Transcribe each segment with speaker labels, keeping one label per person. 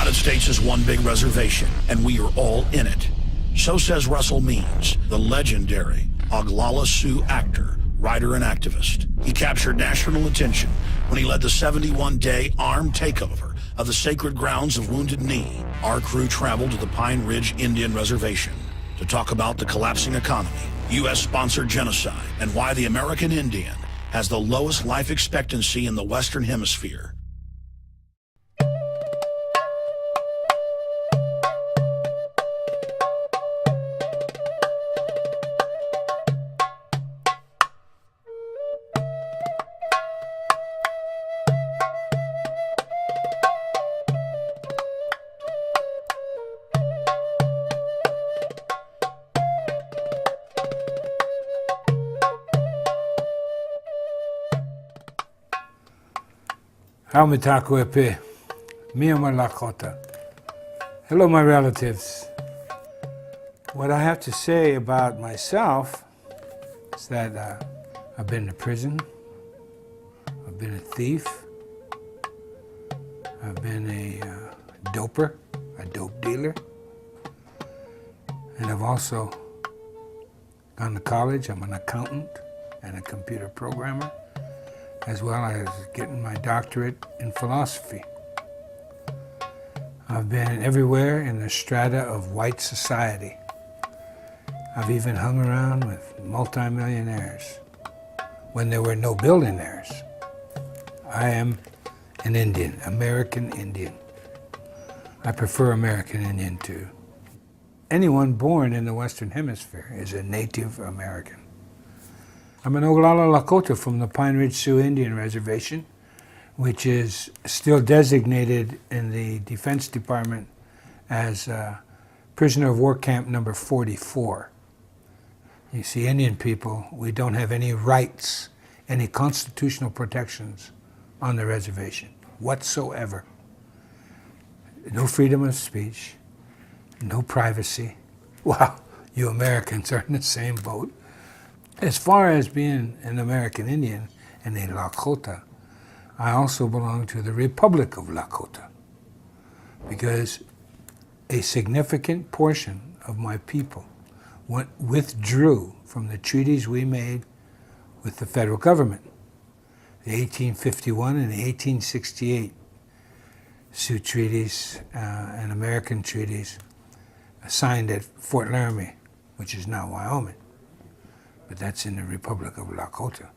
Speaker 1: United States is one big reservation, and we are all in it. So says Russell Means, the legendary Oglala Sioux actor, writer, and activist. He captured national attention when he led the 71-day armed takeover of the sacred grounds of Wounded Knee. Our crew traveled to the Pine Ridge Indian Reservation to talk about the collapsing economy, U.S.-sponsored genocide, and why the American Indian has the lowest life expectancy in the Western Hemisphere.
Speaker 2: Hello, my relatives. What I have to say about myself is that I've been to prison, I've been a thief, I've been a doper, a dope dealer, and I've also gone to college. I'm an accountant and a computer programmer, as well as getting my doctorate in philosophy. I've been everywhere in the strata of white society. I've even hung around with multimillionaires when there were no billionaires. I am an Indian, American Indian. I prefer American Indian to anyone born in the Western Hemisphere is a Native American. I'm an Oglala Lakota from the Pine Ridge Sioux Indian Reservation, which is still designated in the Defense Department as prisoner of war camp number 44. You see, Indian people, we don't have any rights, any constitutional protections on the reservation whatsoever. No freedom of speech, no privacy. Wow, you Americans are in the same boat. As far as being an American Indian and a Lakota, I also belong to the Republic of Lakota because a significant portion of my people withdrew from the treaties we made with the federal government. The 1851 and the 1868 Sioux treaties and American treaties signed at Fort Laramie, which is now Wyoming. But that's in the Republic of Lakota.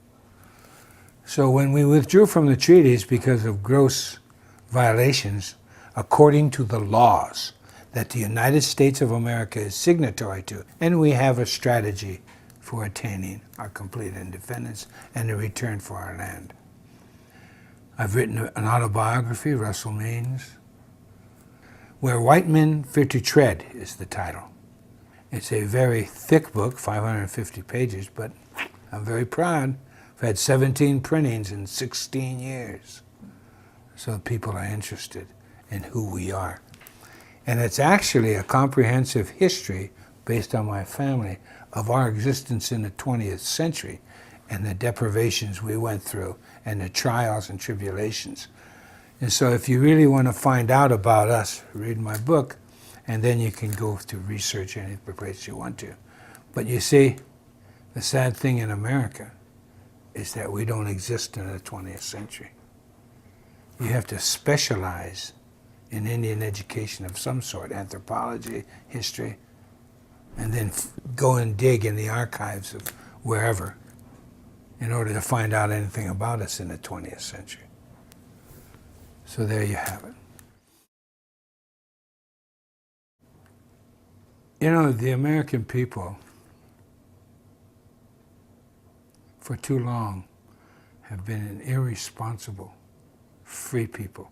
Speaker 2: So when we withdrew from the treaties because of gross violations, according to the laws that the United States of America is signatory to, and we have a strategy for attaining our complete independence and a return for our land. I've written an autobiography, Russell Means, Where White Men Fear to Tread is the title. It's a very thick book, 550 pages, but I'm very proud. I've had 17 printings in 16 years. So people are interested in who we are. And it's actually a comprehensive history based on my family of our existence in the 20th century and the deprivations we went through and the trials and tribulations. And so if you really want to find out about us, read my book, and then you can go to research any place you want to. But you see, the sad thing in America is that we don't exist in the 20th century. You have to specialize in Indian education of some sort, anthropology, history, and then go and dig in the archives of wherever in order to find out anything about us in the 20th century. So there you have it. You know, the American people, for too long, have been an irresponsible, free people.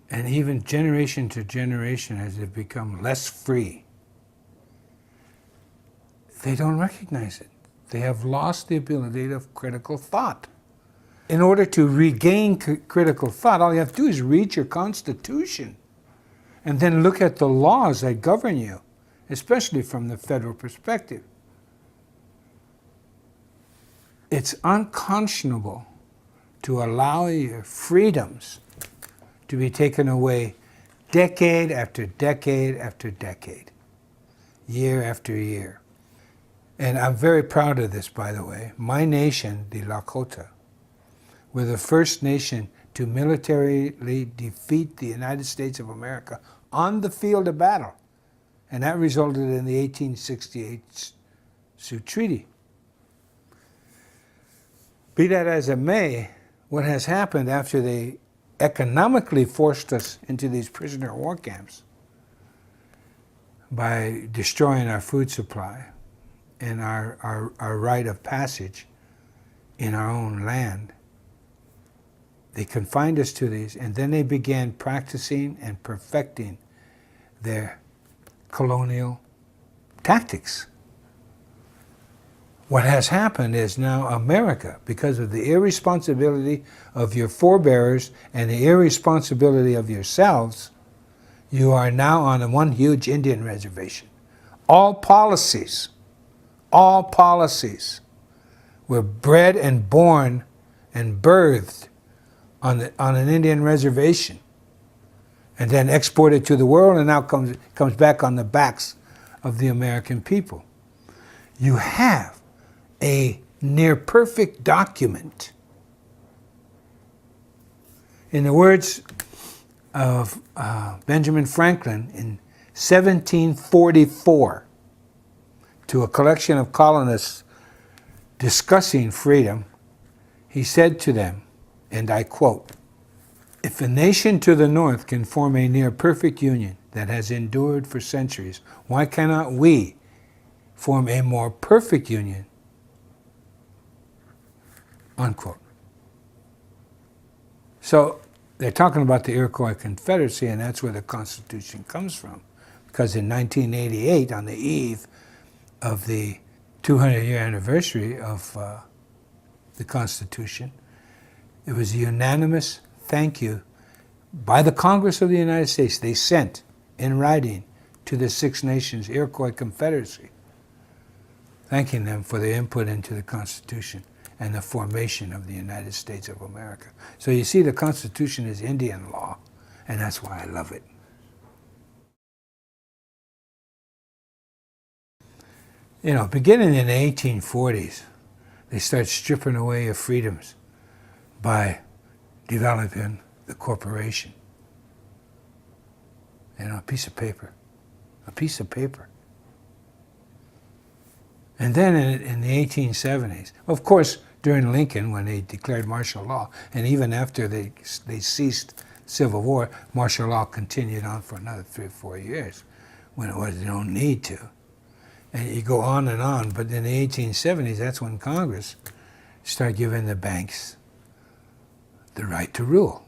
Speaker 2: And even generation to generation, as they've become less free, they don't recognize it. They have lost the ability of critical thought. In order to regain critical thought, all you have to do is read your Constitution and then look at the laws that govern you, especially from the federal perspective. It's unconscionable to allow your freedoms to be taken away decade after decade after decade, year after year. And I'm very proud of this, by the way. My nation, the Lakota, were the first nation to militarily defeat the United States of America on the field of battle. And that resulted in the 1868 Sioux Treaty. Be that as it may, what has happened after they economically forced us into these prisoner of war camps by destroying our food supply and our rite of passage in our own land, they confined us to these, and then they began practicing and perfecting their colonial tactics. What has happened is now America, because of the irresponsibility of your forebears and the irresponsibility of yourselves, you are now on one huge Indian reservation. All policies were bred and born and birthed on an Indian reservation, and then exported to the world, and now comes back on the backs of the American people. You have a near perfect document. In the words of Benjamin Franklin in 1744, to a collection of colonists discussing freedom, he said to them, and I quote, "If a nation to the north can form a near perfect union that has endured for centuries, why cannot we form a more perfect union?" Unquote. So they're talking about the Iroquois Confederacy, and that's where the Constitution comes from. Because in 1988, on the eve of the 200-year anniversary of the Constitution, it was a unanimous thank you by the Congress of the United States. They sent in writing to the Six Nations Iroquois Confederacy, thanking them for their input into the Constitution and the formation of the United States of America. So you see, the Constitution is Indian law, and that's why I love it. You know, beginning in the 1840s, they start stripping away your freedoms by developing the corporation. You know, a piece of paper. And then in the 1870s, of course, during Lincoln, when they declared martial law, and even after they ceased civil war, martial law continued on for another 3 or 4 years when it was no need to. And you go on and on, but in the 1870s, that's when Congress started giving the banks the right to rule.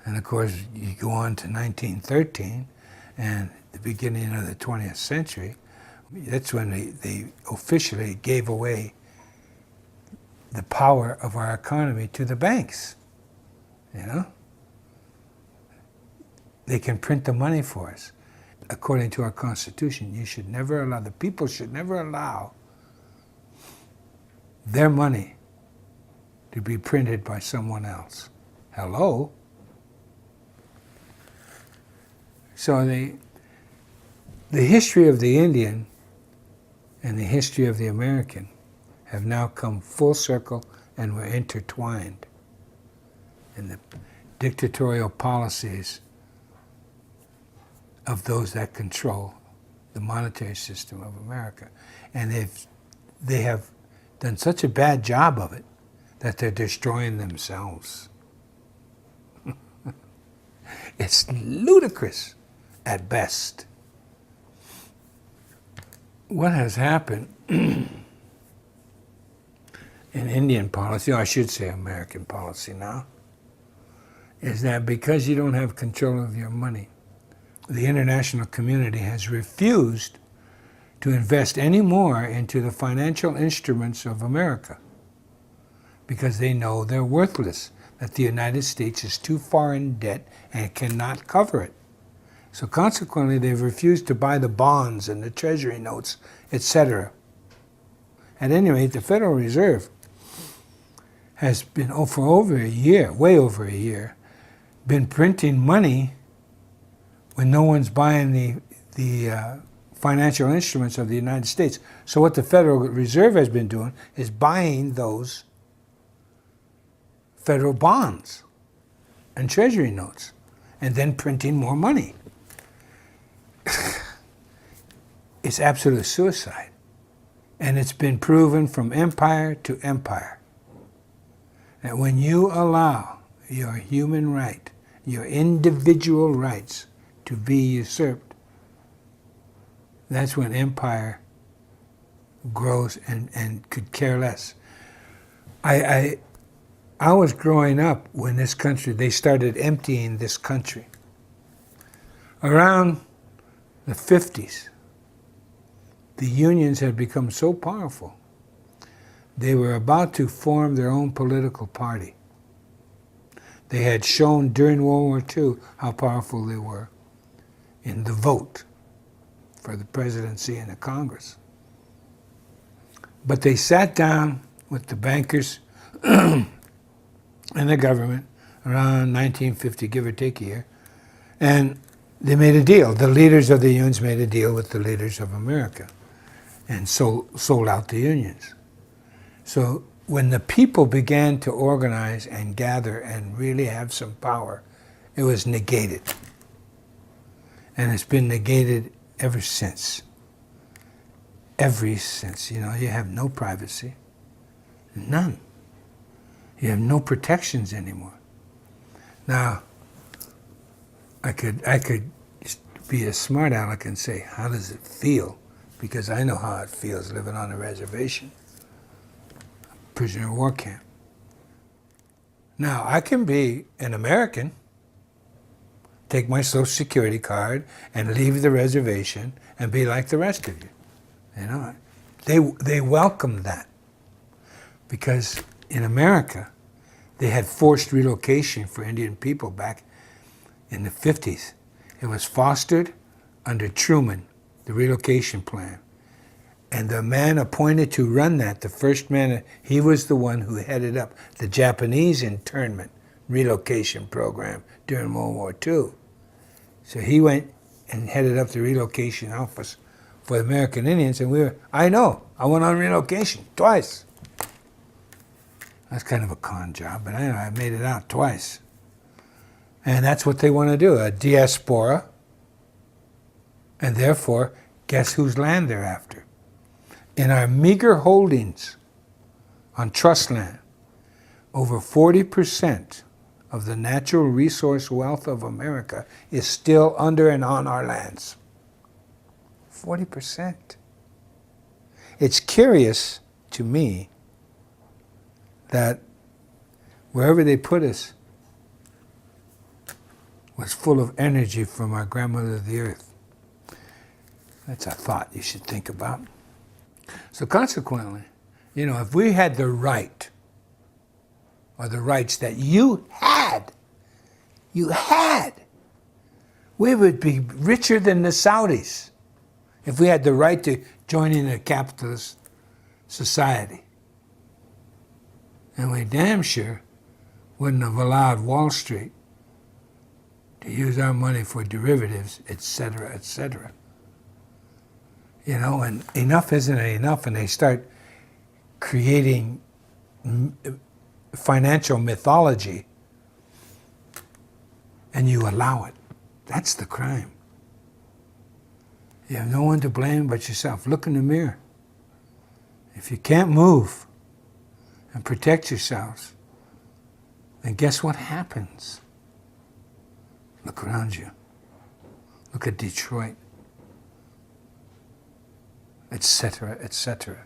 Speaker 2: And of course, you go on to 1913 and the beginning of the 20th century, that's when they officially gave away the power of our economy to the banks, you know? They can print the money for us. According to our Constitution, the people should never allow their money to be printed by someone else. Hello? So the history of the Indian and the history of the American have now come full circle, and we're intertwined in the dictatorial policies of those that control the monetary system of America. And they have done such a bad job of it that they're destroying themselves. It's ludicrous at best. What has happened in Indian policy, or I should say American policy now, is that because you don't have control of your money, the international community has refused to invest any more into the financial instruments of America because they know they're worthless, that the United States is too far in debt and cannot cover it. So consequently, they've refused to buy the bonds and the treasury notes, etc. At any rate, the Federal Reserve has been, for over a year, way over a year, been printing money when no one's buying the financial instruments of the United States. So what the Federal Reserve has been doing is buying those federal bonds and treasury notes and then printing more money. It's absolute suicide. And it's been proven from empire to empire that when you allow your human right, your individual rights to be usurped, that's when empire grows and could care less. I was growing up when this country, they started emptying this country. Around the 50s, the unions had become so powerful, they were about to form their own political party. They had shown during World War II how powerful they were in the vote for the presidency and the Congress. But they sat down with the bankers and the government around 1950, give or take a year, and they made a deal. The leaders of the unions made a deal with the leaders of America and sold out the unions. So when the people began to organize and gather and really have some power, it was negated. And it's been negated ever since. Ever since. You know, you have no privacy. None. You have no protections anymore. Now, I could be a smart aleck and say, how does it feel? Because I know how it feels living on a reservation, a prisoner of war camp. Now, I can be an American, take my Social Security card and leave the reservation and be like the rest of you. You know, they welcome that because in America, they had forced relocation for Indian people back in the 50s. It was fostered under Truman, the relocation plan. And the man appointed to run that, the first man, he was the one who headed up the Japanese internment relocation program during World War II. So he went and headed up the relocation office for the American Indians, and I went on relocation twice. That's kind of a con job, but anyway, I made it out twice. And that's what they want to do, a diaspora. And therefore, guess whose land they're after? In our meager holdings on trust land, over 40% of the natural resource wealth of America is still under and on our lands. 40%. It's curious to me that wherever they put us was full of energy from our grandmother the earth. That's a thought you should think about. So consequently, you know, if we had the right, or the rights that you had, we would be richer than the Saudis if we had the right to join in a capitalist society. And we damn sure wouldn't have allowed Wall Street to use our money for derivatives, et cetera, et cetera. You know, and enough isn't enough, and they start creating financial mythology, and you allow it. That's the crime. You have no one to blame but yourself. Look in the mirror. If you can't move and protect yourselves, then guess what happens? Look around you. Look at Detroit, etc., etc.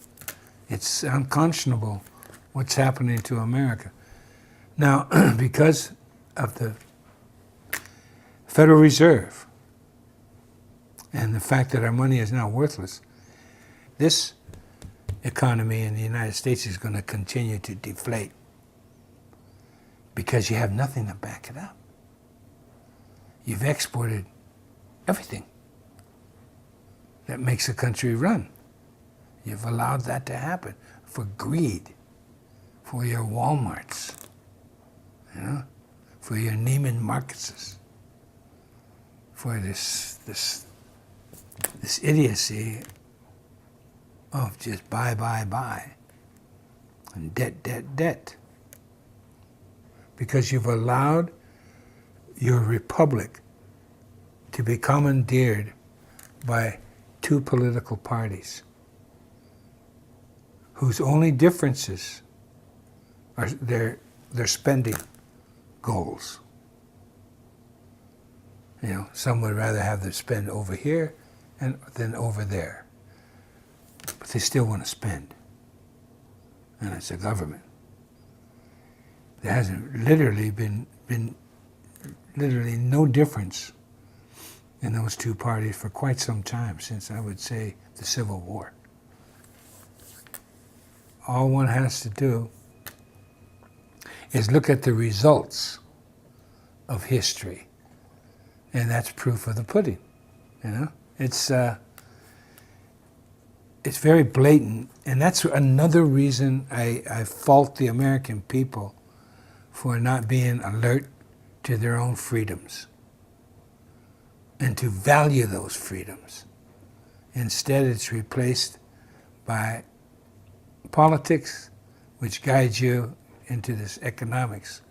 Speaker 2: It's unconscionable what's happening to America. Now, because of the Federal Reserve and the fact that our money is now worthless, this economy in the United States is going to continue to deflate because you have nothing to back it up. You've exported everything that makes a country run. You've allowed that to happen for greed, for your Walmarts, you know, for your Neiman Marcuses, for this idiocy of just buy, and debt. Because you've allowed your republic to be commandeered by two political parties whose only differences are their spending goals. You know, some would rather have them spend over here than over there. But they still want to spend. And it's a government. There hasn't literally been literally no difference in those two parties for quite some time, since I would say the Civil War. All one has to do is look at the results of history, and that's proof of the pudding. You know, it's very blatant, and that's another reason I fault the American people for not being alert to their own freedoms and to value those freedoms. Instead, it's replaced by politics, which guides you into this economics,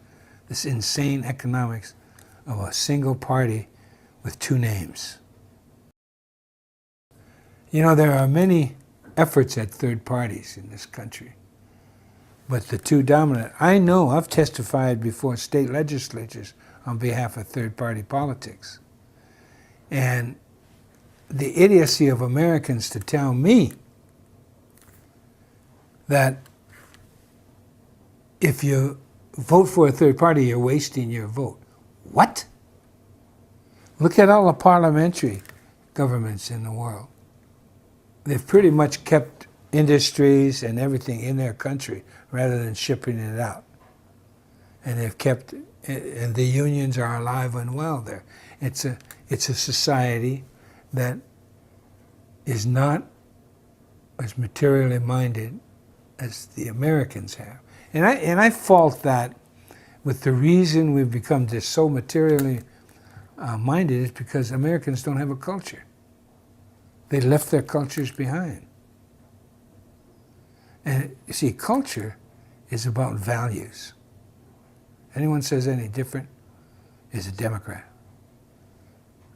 Speaker 2: this insane economics of a single party with two names. You know, there are many efforts at third parties in this country, but the two dominant, I know I've testified before state legislatures on behalf of third party politics. And the idiocy of Americans to tell me that if you vote for a third party, you're wasting your vote. What? Look at all the parliamentary governments in the world. They've pretty much kept industries and everything in their country rather than shipping it out. And they've kept, and the unions are alive and well there. It's a society that is not as materially minded as the Americans have. And I fault that with the reason we've become just so materially minded is because Americans don't have a culture. They left their cultures behind. And you see, culture is about values. Anyone says any different is a Democrat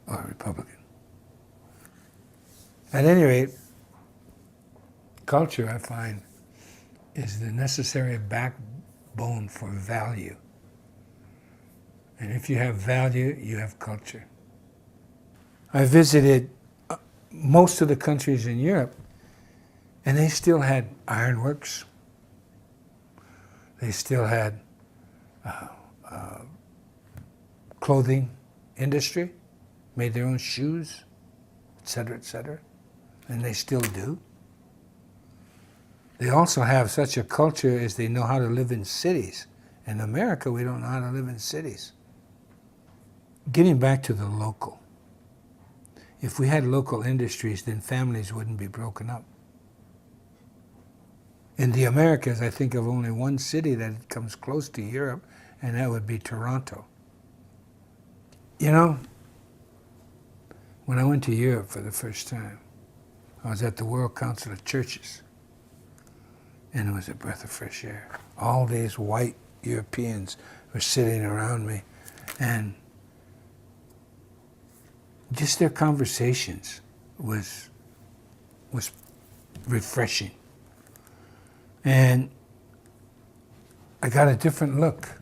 Speaker 2: or a Republican. At any rate, culture, I find, is the necessary backbone for value. And if you have value, you have culture. I visited most of the countries in Europe, and they still had ironworks. They still had clothing industry, made their own shoes, et cetera, and they still do. They also have such a culture as they know how to live in cities. In America, we don't know how to live in cities. Getting back to the local. If we had local industries, then families wouldn't be broken up. In the Americas, I think of only one city that comes close to Europe, and that would be Toronto. You know, when I went to Europe for the first time, I was at the World Council of Churches, and it was a breath of fresh air. All these white Europeans were sitting around me, and just their conversations was refreshing. And I got a different look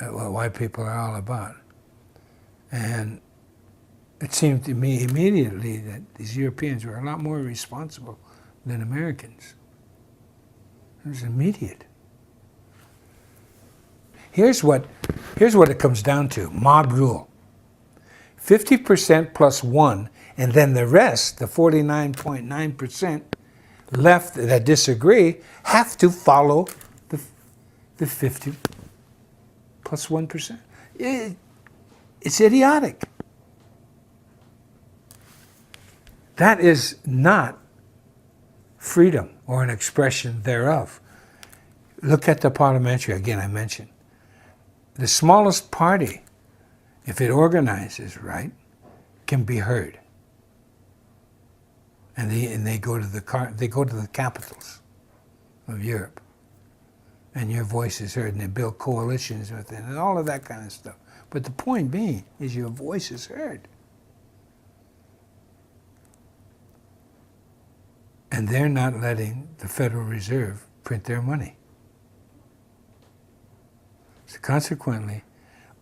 Speaker 2: at what white people are all about. And it seemed to me immediately that these Europeans were a lot more responsible than Americans. It was immediate. Here's what it comes down to, mob rule. 50% plus one, and then the rest, the 49.9% left that disagree, have to follow the 50 plus 1%. It's idiotic. That is not freedom or an expression thereof. Look at the parliamentary, again I mentioned. The smallest party if it organizes right, can be heard. And they go to the capitals of Europe, and your voice is heard, and they build coalitions with it, and all of that kind of stuff. But the point being is your voice is heard. And they're not letting the Federal Reserve print their money. So consequently,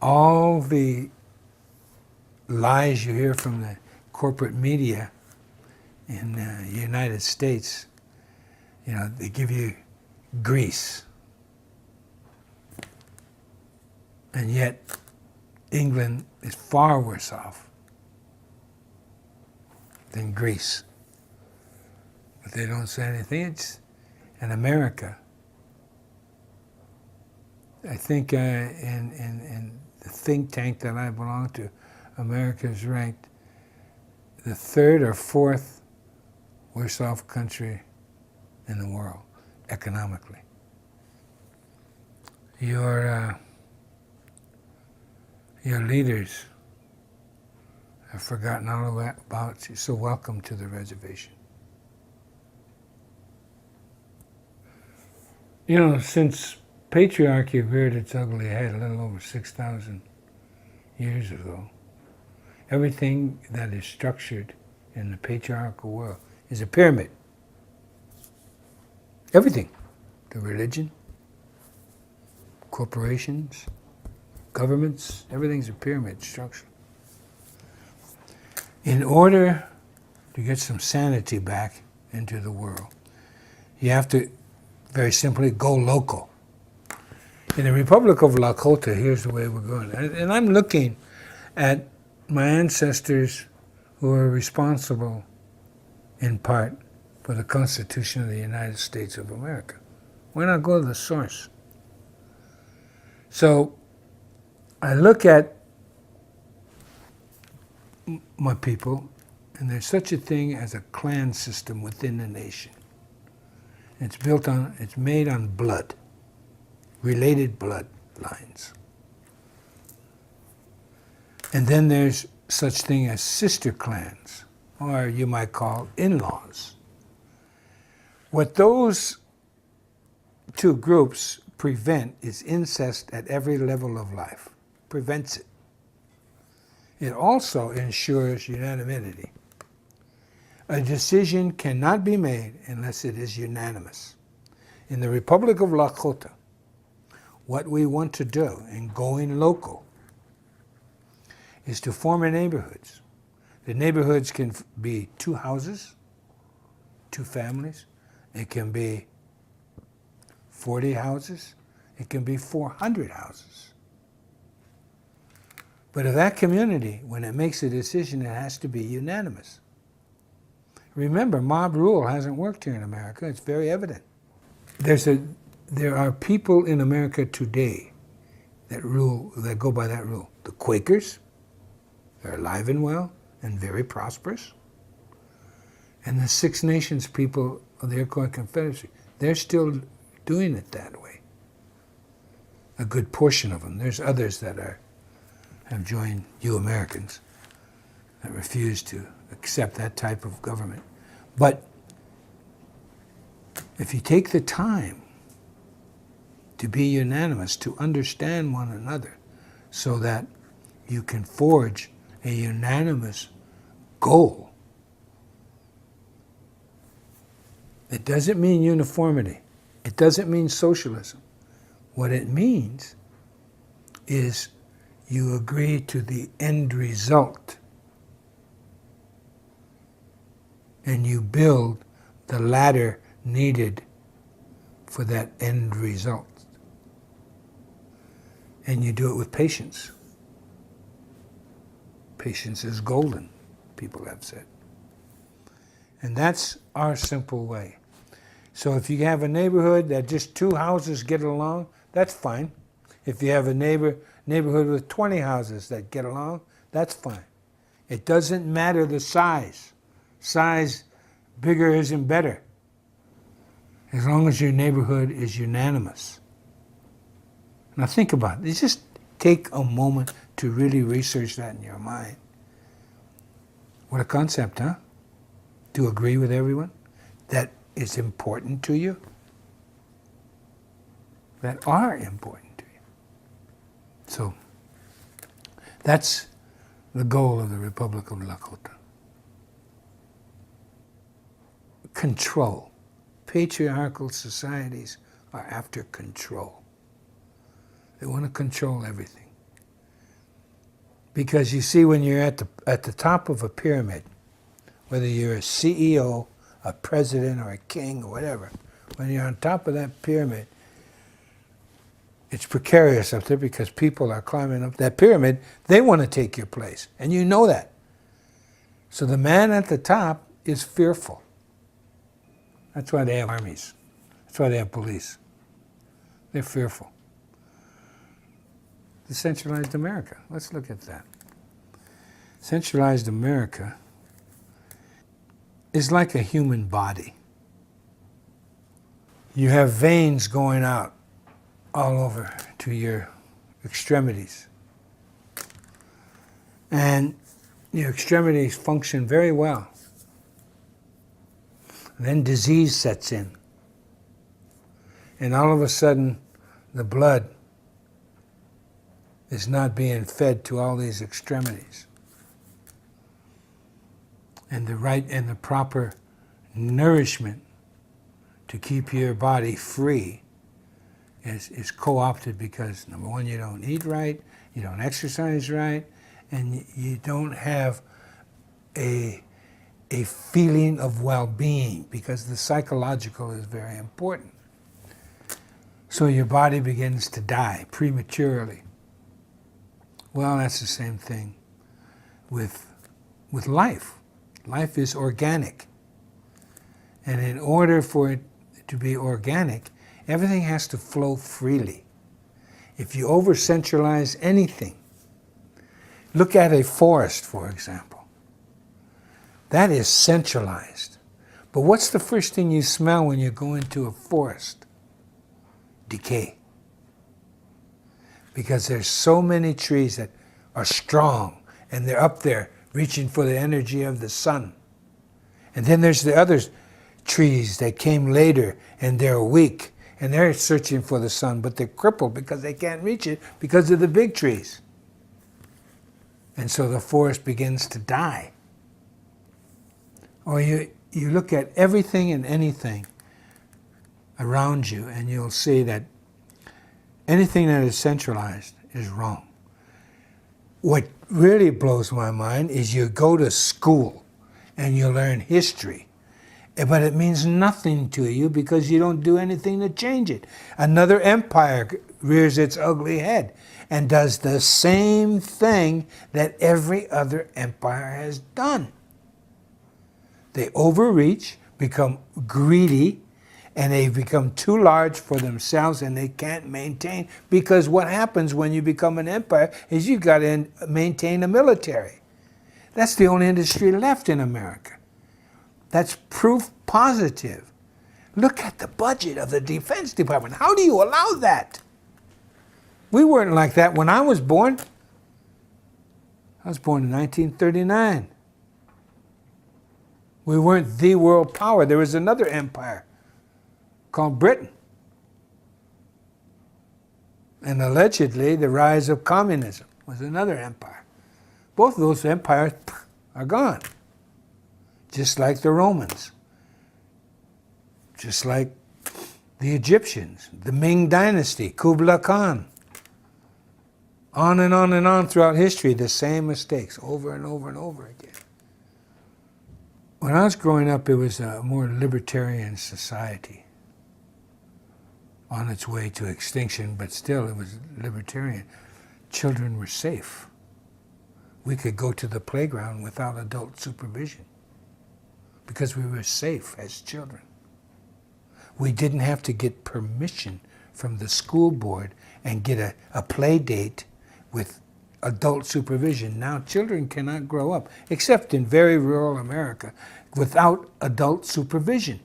Speaker 2: all the lies you hear from the corporate media in the United States, they give you Greece. And yet, England is far worse off than Greece. But they don't say anything. It's in America. I think in the think tank that I belong to, America is ranked the third or fourth worst off country in the world, economically. Your leaders have forgotten all about you, so welcome to the reservation. Since patriarchy reared its ugly head a little over 6,000 years ago, everything that is structured in the patriarchal world is a pyramid. Everything. The religion, corporations, governments, everything's a pyramid structure. In order to get some sanity back into the world, you have to very simply go local. In the Republic of Lakota, here's the way we're going. And I'm looking at my ancestors who are responsible, in part, for the Constitution of the United States of America. Why not go to the source? So I look at my people, and there's such a thing as a clan system within the nation. It's made on blood, related bloodlines. And then there's such thing as sister clans, or you might call in-laws. What those two groups prevent is incest at every level of life. Prevents it. It also ensures unanimity. A decision cannot be made unless it is unanimous. In the Republic of Lakota, what we want to do in going local is to form neighborhoods. The neighborhoods can be 2 houses, 2 families. It can be 40 houses. It can be 400 houses. But if that community, when it makes a decision, it has to be unanimous. Remember, mob rule hasn't worked here in America. It's very evident. There are people in America today that go by that rule. The Quakers, they're alive and well and very prosperous. And the Six Nations people of the Iroquois Confederacy, they're still doing it that way. A good portion of them. There's others that have joined you Americans that refuse to accept that type of government. But if you take the time to be unanimous, to understand one another, so that you can forge a unanimous goal, it doesn't mean uniformity. It doesn't mean socialism. What it means is you agree to the end result, and you build the ladder needed for that end result. And you do it with patience. Patience is golden, people have said. And that's our simple way. So if you have a neighborhood that just 2 houses get along, that's fine. If you have a neighborhood with 20 houses that get along, that's fine. It doesn't matter the size. Size, bigger isn't better, as long as your neighborhood is unanimous. Now think about it. Just take a moment to really research that in your mind. What a concept, huh? To agree with everyone that is important to you, that are important to you. So that's the goal of the Republic of Lakota. Control. Patriarchal societies are after control. They want to control everything. Because you see, when you're at the top of a pyramid, whether you're a CEO, a president, or a king, or whatever, when you're on top of that pyramid, it's precarious up there because people are climbing up that pyramid. They want to take your place, and you know that. So the man at the top is fearful. That's why they have armies. That's why they have police. They're fearful. The centralized America. Let's look at that. Centralized America is like a human body. You have veins going out all over to your extremities. And your extremities function very well. And then disease sets in. And all of a sudden, the blood is not being fed to all these extremities. And the right and the proper nourishment to keep your body free is co-opted because, number one, you don't eat right, you don't exercise right, and you don't have a feeling of well-being, because the psychological is very important. So your body begins to die prematurely. Well, that's the same thing with life. Life is organic. And in order for it to be organic, everything has to flow freely. If you over-centralize anything, look at a forest, for example. That is centralized. But what's the first thing you smell when you go into a forest? Decay. Because there's so many trees that are strong, and they're up there reaching for the energy of the sun. And then there's the other trees that came later, and they're weak, and they're searching for the sun, but they're crippled because they can't reach it because of the big trees. And so the forest begins to die. Or you look at everything and anything around you, and you'll see that anything that is centralized is wrong. What really blows my mind is you go to school and you learn history, but it means nothing to you because you don't do anything to change it. Another empire rears its ugly head and does the same thing that every other empire has done. They overreach, become greedy, and they become too large for themselves, and they can't maintain, because what happens when you become an empire is you've got to maintain a military. That's the only industry left in America. That's proof positive. Look at the budget of the Defense Department. How do you allow that? We weren't like that when I was born. I was born in 1939. We weren't the world power. There was another empire called Britain. And allegedly, the rise of communism was another empire. Both of those empires are gone. Just like the Romans. Just like the Egyptians, the Ming Dynasty, Kublai Khan. On and on and on throughout history, the same mistakes over and over and over again. When I was growing up, it was a more libertarian society on its way to extinction, but still it was libertarian. Children were safe. We could go to the playground without adult supervision because we were safe as children. We didn't have to get permission from the school board and get a play date with adult supervision. Now children cannot grow up, except in very rural America, without adult supervision.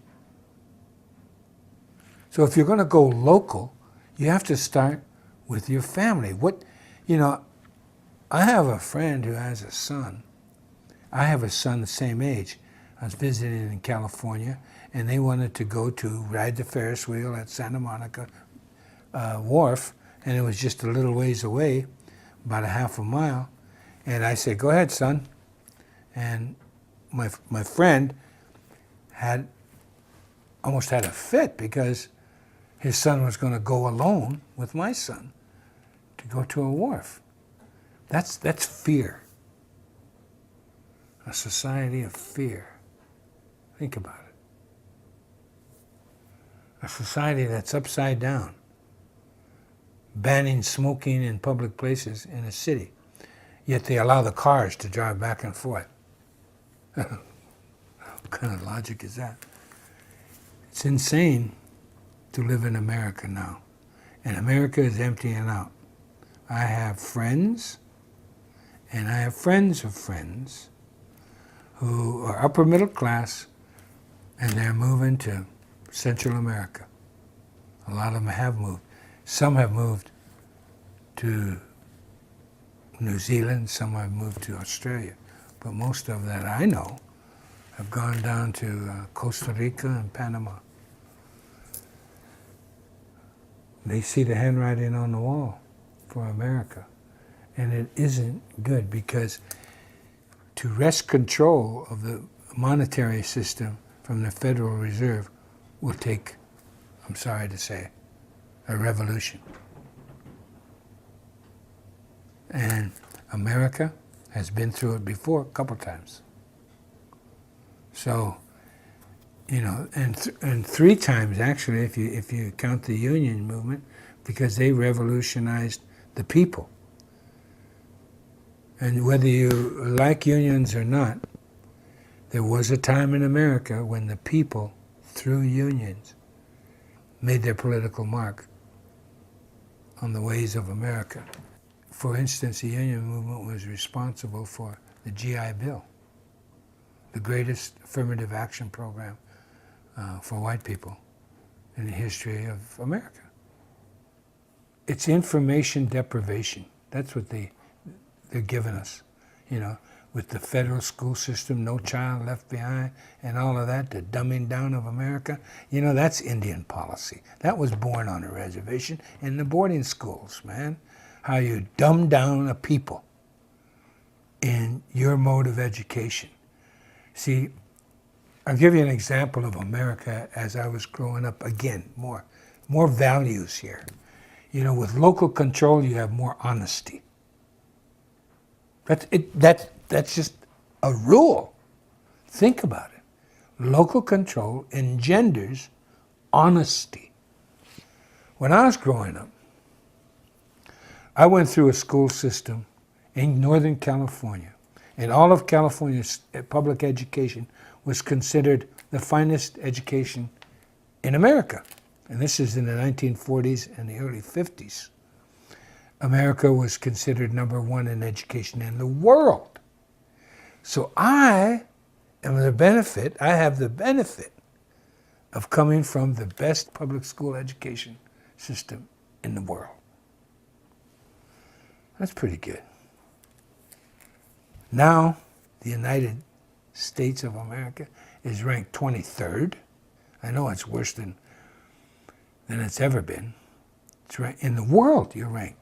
Speaker 2: So if you're going to go local, you have to start with your family. I have a friend who has a son. I have a son the same age. I was visiting in California, and they wanted to go to ride the Ferris wheel at Santa Monica Wharf, and it was just a little ways away, about a half a mile. And I said, "Go ahead, son." And my friend almost had a fit because his son was going to go alone with my son to go to a wharf. That's fear. A society of fear. Think about it. A society that's upside down, banning smoking in public places in a city, yet they allow the cars to drive back and forth. What kind of logic is that? It's insane to live in America now. And America is emptying out. I have friends, and I have friends of friends who are upper middle class, and they're moving to Central America. A lot of them have moved. Some have moved to New Zealand, some have moved to Australia. But most of that I know have gone down to Costa Rica and Panama. They see the handwriting on the wall for America. And it isn't good, because to wrest control of the monetary system from the Federal Reserve will take, I'm sorry to say, a revolution. And America has been through it before a couple times. So, you know, and three times actually, if you count the union movement, because they revolutionized the people. And whether you like unions or not, there was a time in America when the people, through unions, made their political mark on the ways of America. For instance, the union movement was responsible for the GI Bill, the greatest affirmative action program for white people in the history of America. It's information deprivation. That's what they're giving us, you know, with the federal school system, no child left behind, and all of that, the dumbing down of America. You know, that's Indian policy. That was born on a reservation in the boarding schools, man. How you dumb down a people in your mode of education. See, I'll give you an example of America as I was growing up. Again, more values here. You know, with local control, you have more honesty. That's just a rule. Think about it. Local control engenders honesty. When I was growing up, I went through a school system in Northern California, and all of California's public education was considered the finest education in America. And this is in the 1940s and the early 50s. America was considered number one in education in the world. So I have the benefit of coming from the best public school education system in the world. That's pretty good. Now, the United States of America is ranked 23rd. I know it's worse than it's ever been. It's ranked, in the world, you're ranked.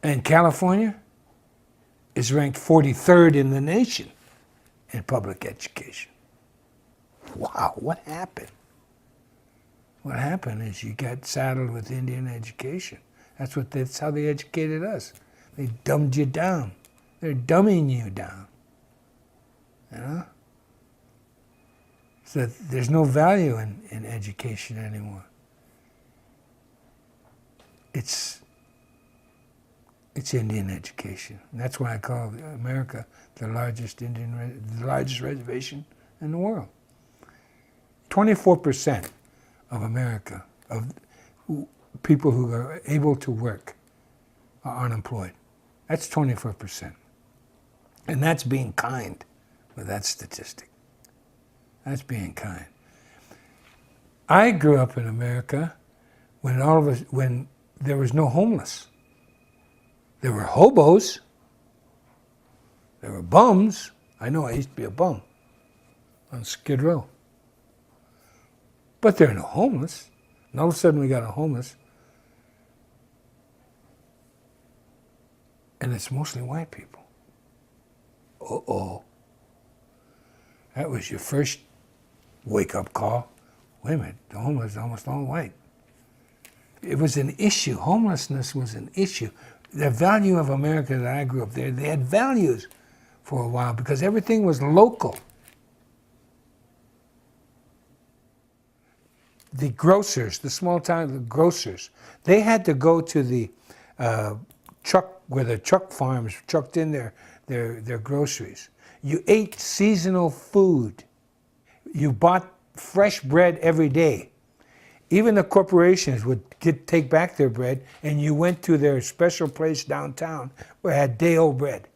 Speaker 2: And California is ranked 43rd in the nation in public education. Wow, what happened? What happened is you got saddled with Indian education. That's how they educated us. They dumbed you down. They're dumbing you down. You know? So there's no value in education anymore. It's Indian education. And that's why I call America the largest reservation in the world. 24% of America, of people who are able to work, are unemployed. That's 24%. And that's being kind with that statistic. That's being kind. I grew up in America when there was no homeless. There were hobos. There were bums. I know I used to be a bum on Skid Row. But there are no homeless. And all of a sudden we got a homeless. And it's mostly white people. Uh-oh. That was your first wake-up call. Wait a minute, the homeless are almost all white. It was an issue. Homelessness was an issue. The value of America that I grew up there, they had values for a while because everything was local. The grocers, the small town grocers, they had to go to the truck, where the truck farms trucked in their groceries. You ate seasonal food. You bought fresh bread every day. Even the corporations would take back their bread, and you went to their special place downtown where it had day-old bread.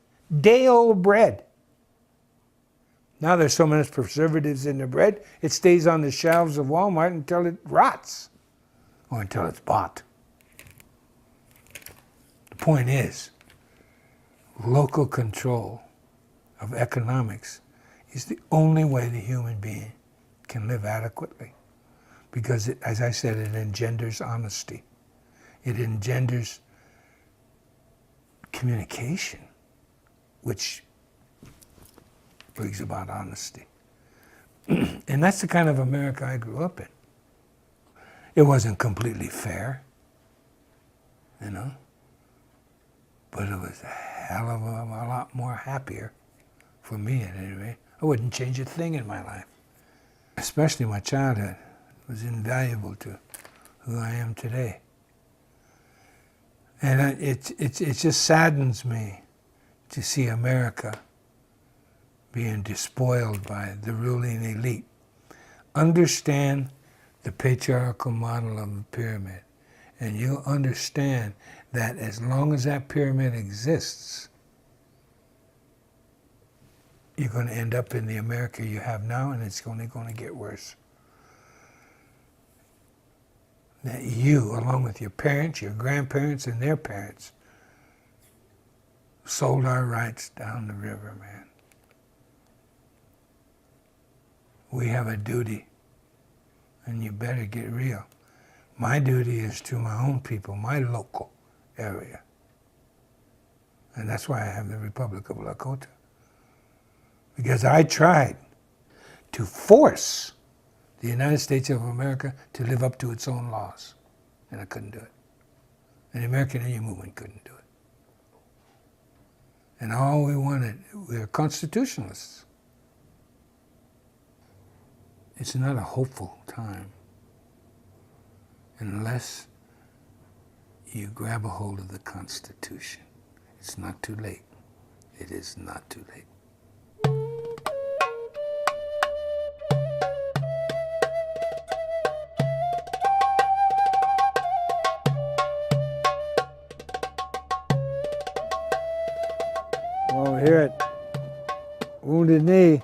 Speaker 2: Day-old bread. Now there's so many preservatives in the bread, it stays on the shelves of Walmart until it rots, or until it's bought. The point is, local control of economics is the only way the human being can live adequately. Because, as I said, it engenders honesty. It engenders communication, which brings about honesty. And that's the kind of America I grew up in. It wasn't completely fair, you know, but it was a hell of a lot more happier, for me at any rate. I wouldn't change a thing in my life, especially my childhood. It was invaluable to who I am today. And it just saddens me to see America being despoiled by the ruling elite. Understand the patriarchal model of the pyramid, and you'll understand that as long as that pyramid exists, you're going to end up in the America you have now, and it's only going to get worse. That you, along with your parents, your grandparents, and their parents, sold our rights down the river, man. We have a duty, and you better get real. My duty is to my own people, my local area. And that's why I have the Republic of Lakota. Because I tried to force the United States of America to live up to its own laws, and I couldn't do it. And the American Indian movement couldn't do it. And all we wanted, we were constitutionalists. It's not a hopeful time unless you grab a hold of the Constitution. It's not too late. It is not too late. Well, we're here at Wounded Knee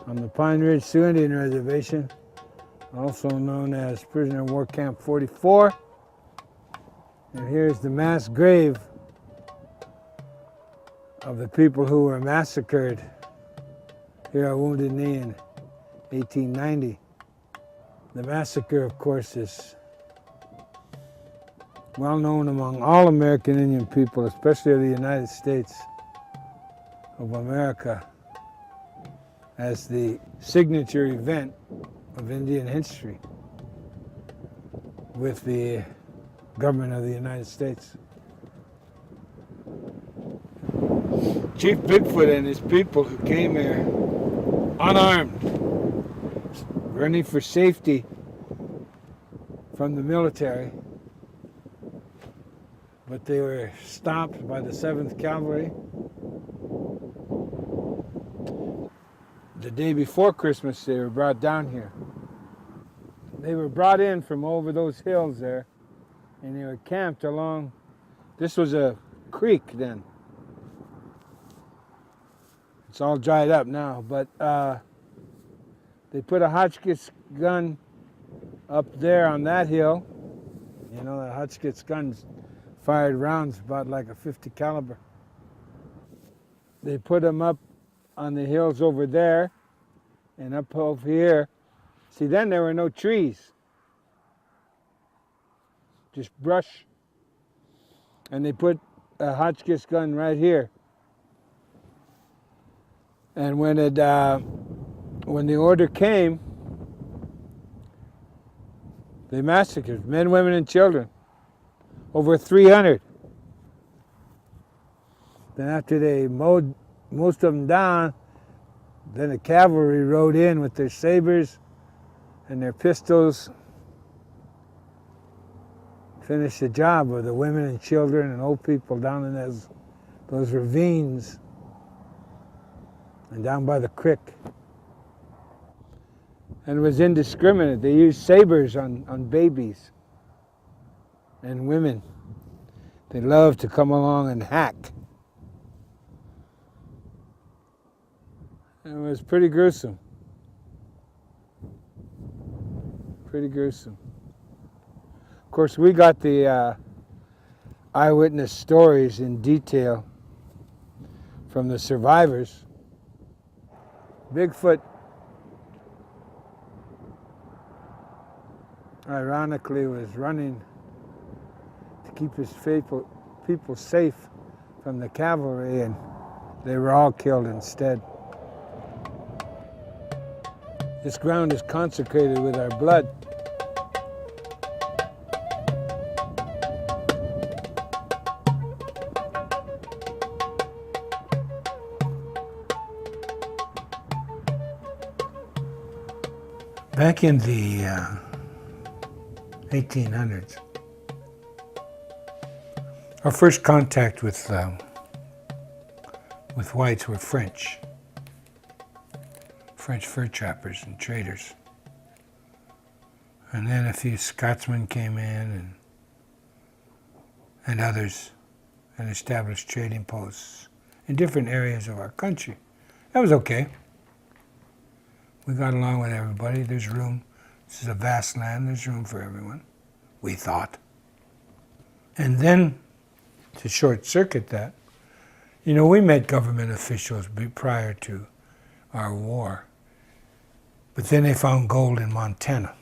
Speaker 2: on the Pine Ridge Sioux Indian Reservation, also known as Prisoner of War Camp 44. And here's the mass grave of the people who were massacred here at Wounded Knee in 1890. The massacre, of course, is well known among all American Indian people, especially of the United States of America, as the signature event of Indian history with the government of the United States. Chief Bigfoot and his people who came here unarmed, running for safety from the military, but they were stopped by the 7th Cavalry the day before Christmas. They were brought down here. They were brought in from over those hills there, and they were camped along. This was a creek then. It's all dried up now, but they put a Hotchkiss gun up there on that hill. You know, the Hotchkiss guns fired rounds about like a 50 caliber. They put them up on the hills over there and up over here. See, then there were no trees, just brush. And they put a Hotchkiss gun right here. And when the order came, they massacred men, women, and children. Over 300. Then after they mowed most of them down, then the cavalry rode in with their sabers and their pistols. Finished the job of the women and children and old people down in those ravines and down by the creek. And it was indiscriminate. They used sabers on babies and women. They loved to come along and hack. It was pretty gruesome. Pretty gruesome. Of course, we got the eyewitness stories in detail from the survivors. Bigfoot, ironically, was running to keep his people safe from the cavalry, and they were all killed instead. This ground is consecrated with our blood. Back in the 1800s, our first contact with whites were French fur trappers and traders. And then a few Scotsmen came in and others, and established trading posts in different areas of our country. That was okay. We got along with everybody. There's room. This is a vast land. There's room for everyone, we thought. And then, to short circuit that, we met government officials prior to our war. But then they found gold in Montana.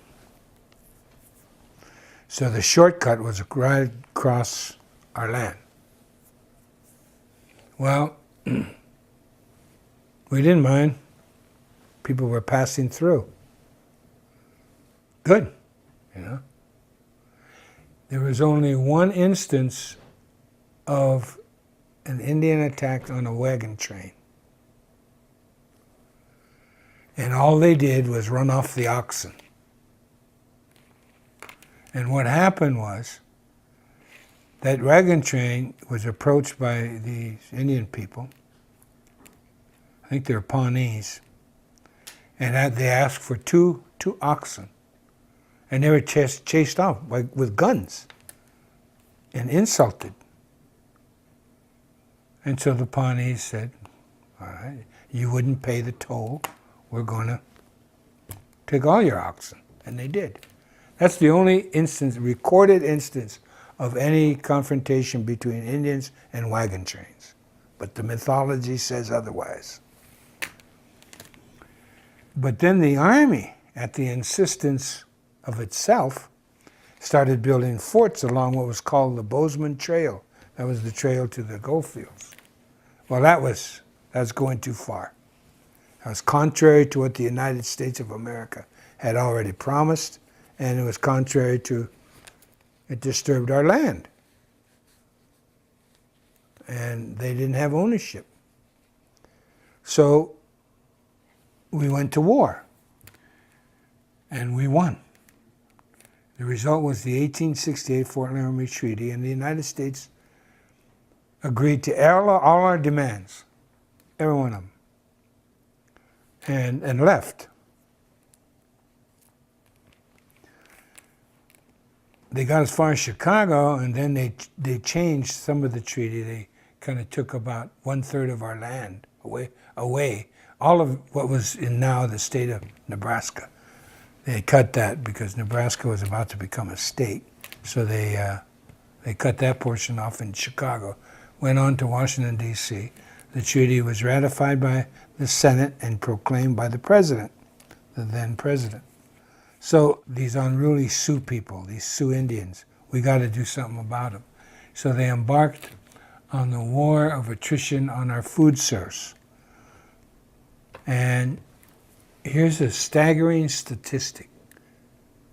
Speaker 2: So the shortcut was right across our land. Well, we didn't mind. People were passing through. Good, There was only one instance of an Indian attack on a wagon train. And all they did was run off the oxen. And what happened was that wagon train was approached by these Indian people. I think they're Pawnees. And they asked for two oxen. And they were chased off with guns and insulted. And so the Pawnees said, all right, you wouldn't pay the toll. We're going to take all your oxen. And they did. That's the only recorded instance of any confrontation between Indians and wagon trains. But the mythology says otherwise. But then the army, at the insistence of itself, started building forts along what was called the Bozeman Trail. That was the trail to the gold fields. Well, that was going too far. That was contrary to what the United States of America had already promised, and it was contrary to, it disturbed our land. And they didn't have ownership. So we went to war, and we won. The result was the 1868 Fort Laramie Treaty, and the United States agreed to all our demands, every one of them, and left. They got as far as Chicago, and then they changed some of the treaty. They kind of took about 1/3 of our land away. All of what was in now the state of Nebraska. They cut that because Nebraska was about to become a state. So they They cut that portion off in Chicago, went on to Washington, D.C. The treaty was ratified by the Senate and proclaimed by the president, the then president. So these unruly Sioux people, these Sioux Indians, we got to do something about them. So they embarked on the war of attrition on our food source. And here's a staggering statistic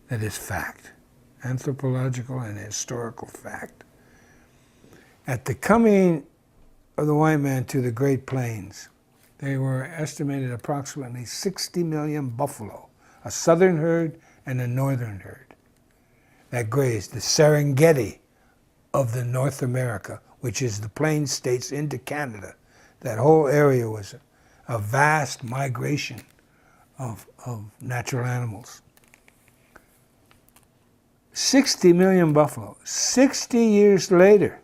Speaker 2: that is fact, anthropological and historical fact. At the coming of the white man to the Great Plains, there were estimated approximately 60 million buffalo, a southern herd and a northern herd, that grazed the Serengeti of the North America, which is the plain states into Canada. That whole area was a vast migration of natural animals. 60 million buffalo. 60 years later,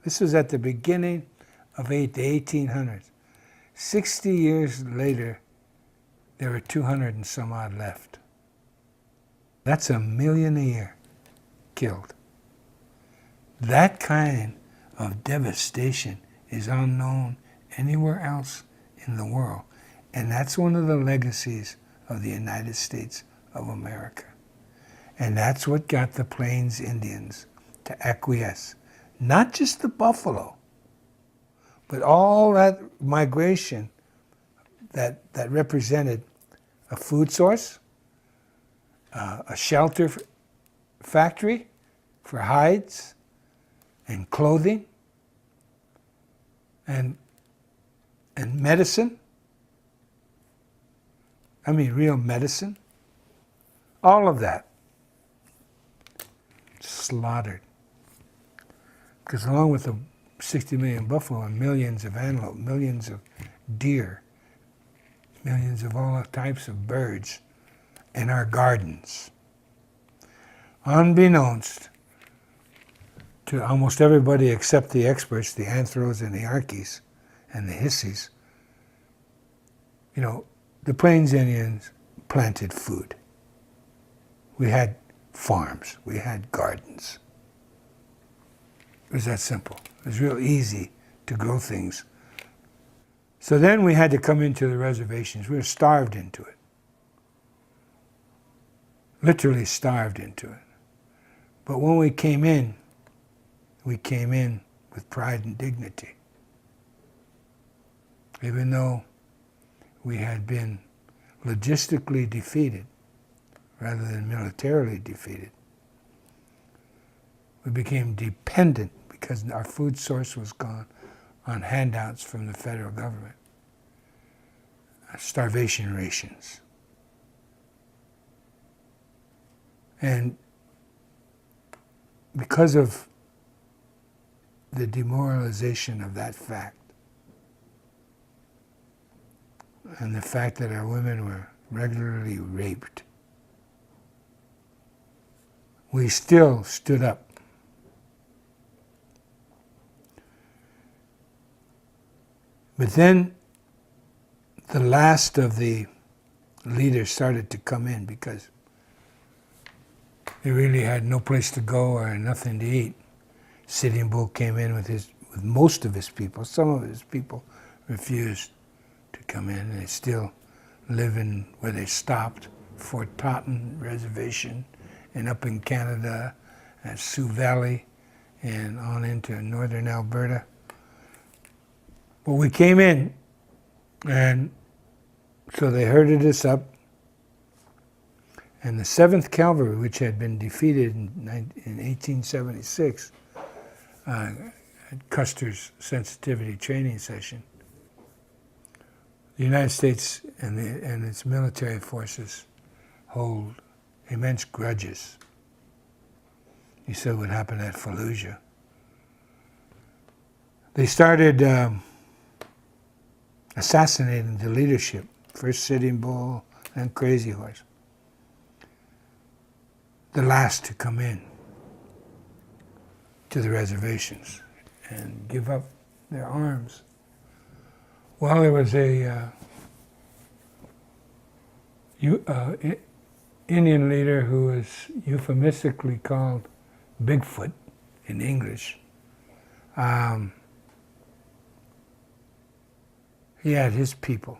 Speaker 2: this was at the beginning of the 1800s. 60 years later, there were 200 and some odd left. That's 1 million a year killed. That kind of devastation is unknown anywhere else in the world. And that's one of the legacies of the United States of America. And that's what got the Plains Indians to acquiesce. Not just the buffalo, but all that migration that represented a food source, a shelter factory for hides and clothing and medicine. I mean, real medicine. All of that slaughtered. Because along with the 60 million buffalo and millions of antelope, millions of deer, millions of all types of birds in our gardens, unbeknownst to almost everybody except the experts, the anthros and the archies and the hissies, the Plains Indians planted food. We had farms, we had gardens. It was that simple. It was real easy to grow things. So then we had to come into the reservations. We were starved into it. Literally starved into it. But when we came in with pride and dignity. Even though we had been logistically defeated rather than militarily defeated, we became dependent because our food source was gone on handouts from the federal government, starvation rations. And because of the demoralization of that fact, and the fact that our women were regularly raped, we still stood up. But then the last of the leaders started to come in because they really had no place to go or nothing to eat. Sitting Bull came in with most of his people. Some of his people refused to come in. They still live in where they stopped, Fort Totten Reservation, and up in Canada at Sioux Valley and on into northern Alberta. But we came in, and so they herded us up. And the 7th Cavalry, which had been defeated in 1876 at Custer's sensitivity training session, the United States and its military forces hold immense grudges. You saw what happened at Fallujah. They started assassinating the leadership, first Sitting Bull, then Crazy Horse, the last to come in to the reservations and give up their arms. Well, there was a Indian leader who was euphemistically called Bigfoot, in English. He had his people.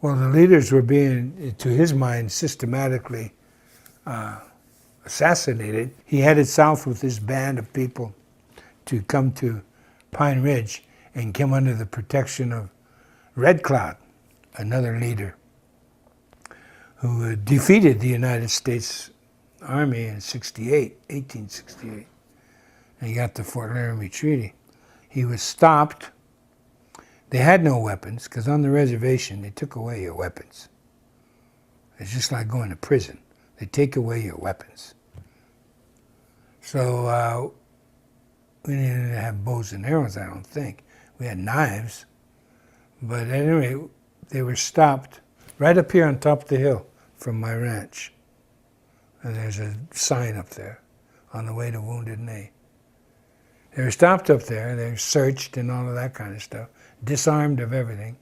Speaker 2: Well, the leaders were being, to his mind, systematically assassinated. He headed south with his band of people to come to Pine Ridge and come under the protection of Red Cloud, another leader who defeated the United States Army in 1868. And he got the Fort Laramie Treaty. He was stopped. They had no weapons, because on the reservation, they took away your weapons. It's just like going to prison. They take away your weapons. So we didn't have bows and arrows, I don't think. We had knives. But anyway, they were stopped right up here on top of the hill from my ranch. And there's a sign up there, on the way to Wounded Knee. They were stopped up there, they were searched and all of that kind of stuff, disarmed of everything,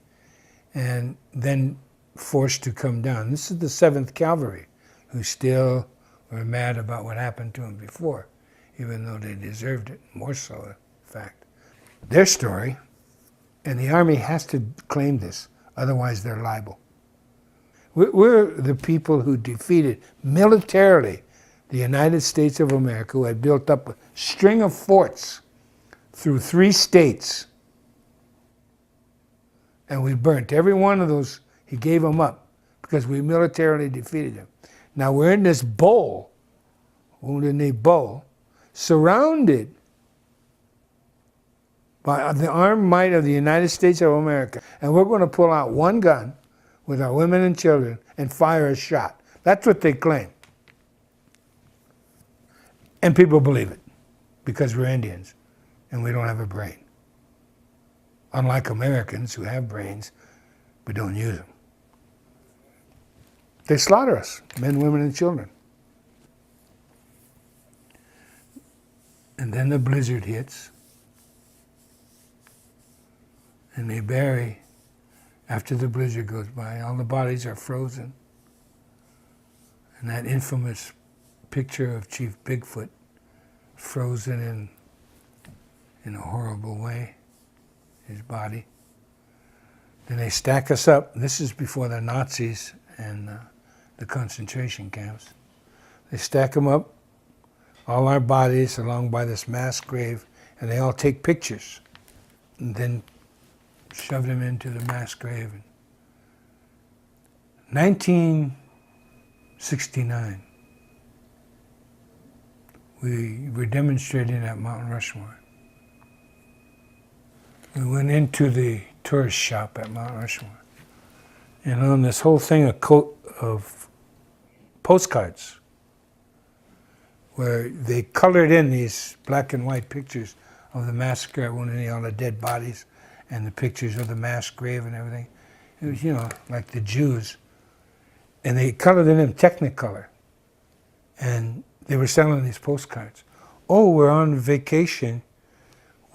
Speaker 2: and then forced to come down. This is the 7th Cavalry, who still were mad about what happened to them before, even though they deserved it, more so, in fact. Their story, and the Army has to claim this, otherwise they're liable. We're the people who defeated militarily the United States of America, who had built up a string of forts through 3 states. And we burnt every one of those. He gave them up because we militarily defeated them. Now we're in this bowl, Wounded Knee Bowl, surrounded by the armed might of the United States of America. And we're going to pull out one gun with our women and children and fire a shot. That's what they claim. And people believe it because we're Indians and we don't have a brain. Unlike Americans who have brains but don't use them. They slaughter us, men, women, and children. And then the blizzard hits and they bury. After the blizzard goes by, all the bodies are frozen. And that infamous picture of Chief Bigfoot frozen in a horrible way, his body. Then they stack us up. This is before the Nazis and the concentration camps. They stack them up, all our bodies along by this mass grave, and they all take pictures. And then shoved him into the mass grave. 1969, we were demonstrating at Mount Rushmore. We went into the tourist shop at Mount Rushmore. And on this whole thing, a coat of postcards where they colored in these black and white pictures of the massacre at Wounded Knee, all the dead bodies, and the pictures of the mass grave and everything. It was, like the Jews. And they colored it in Technicolor. And they were selling these postcards. Oh, we're on vacation.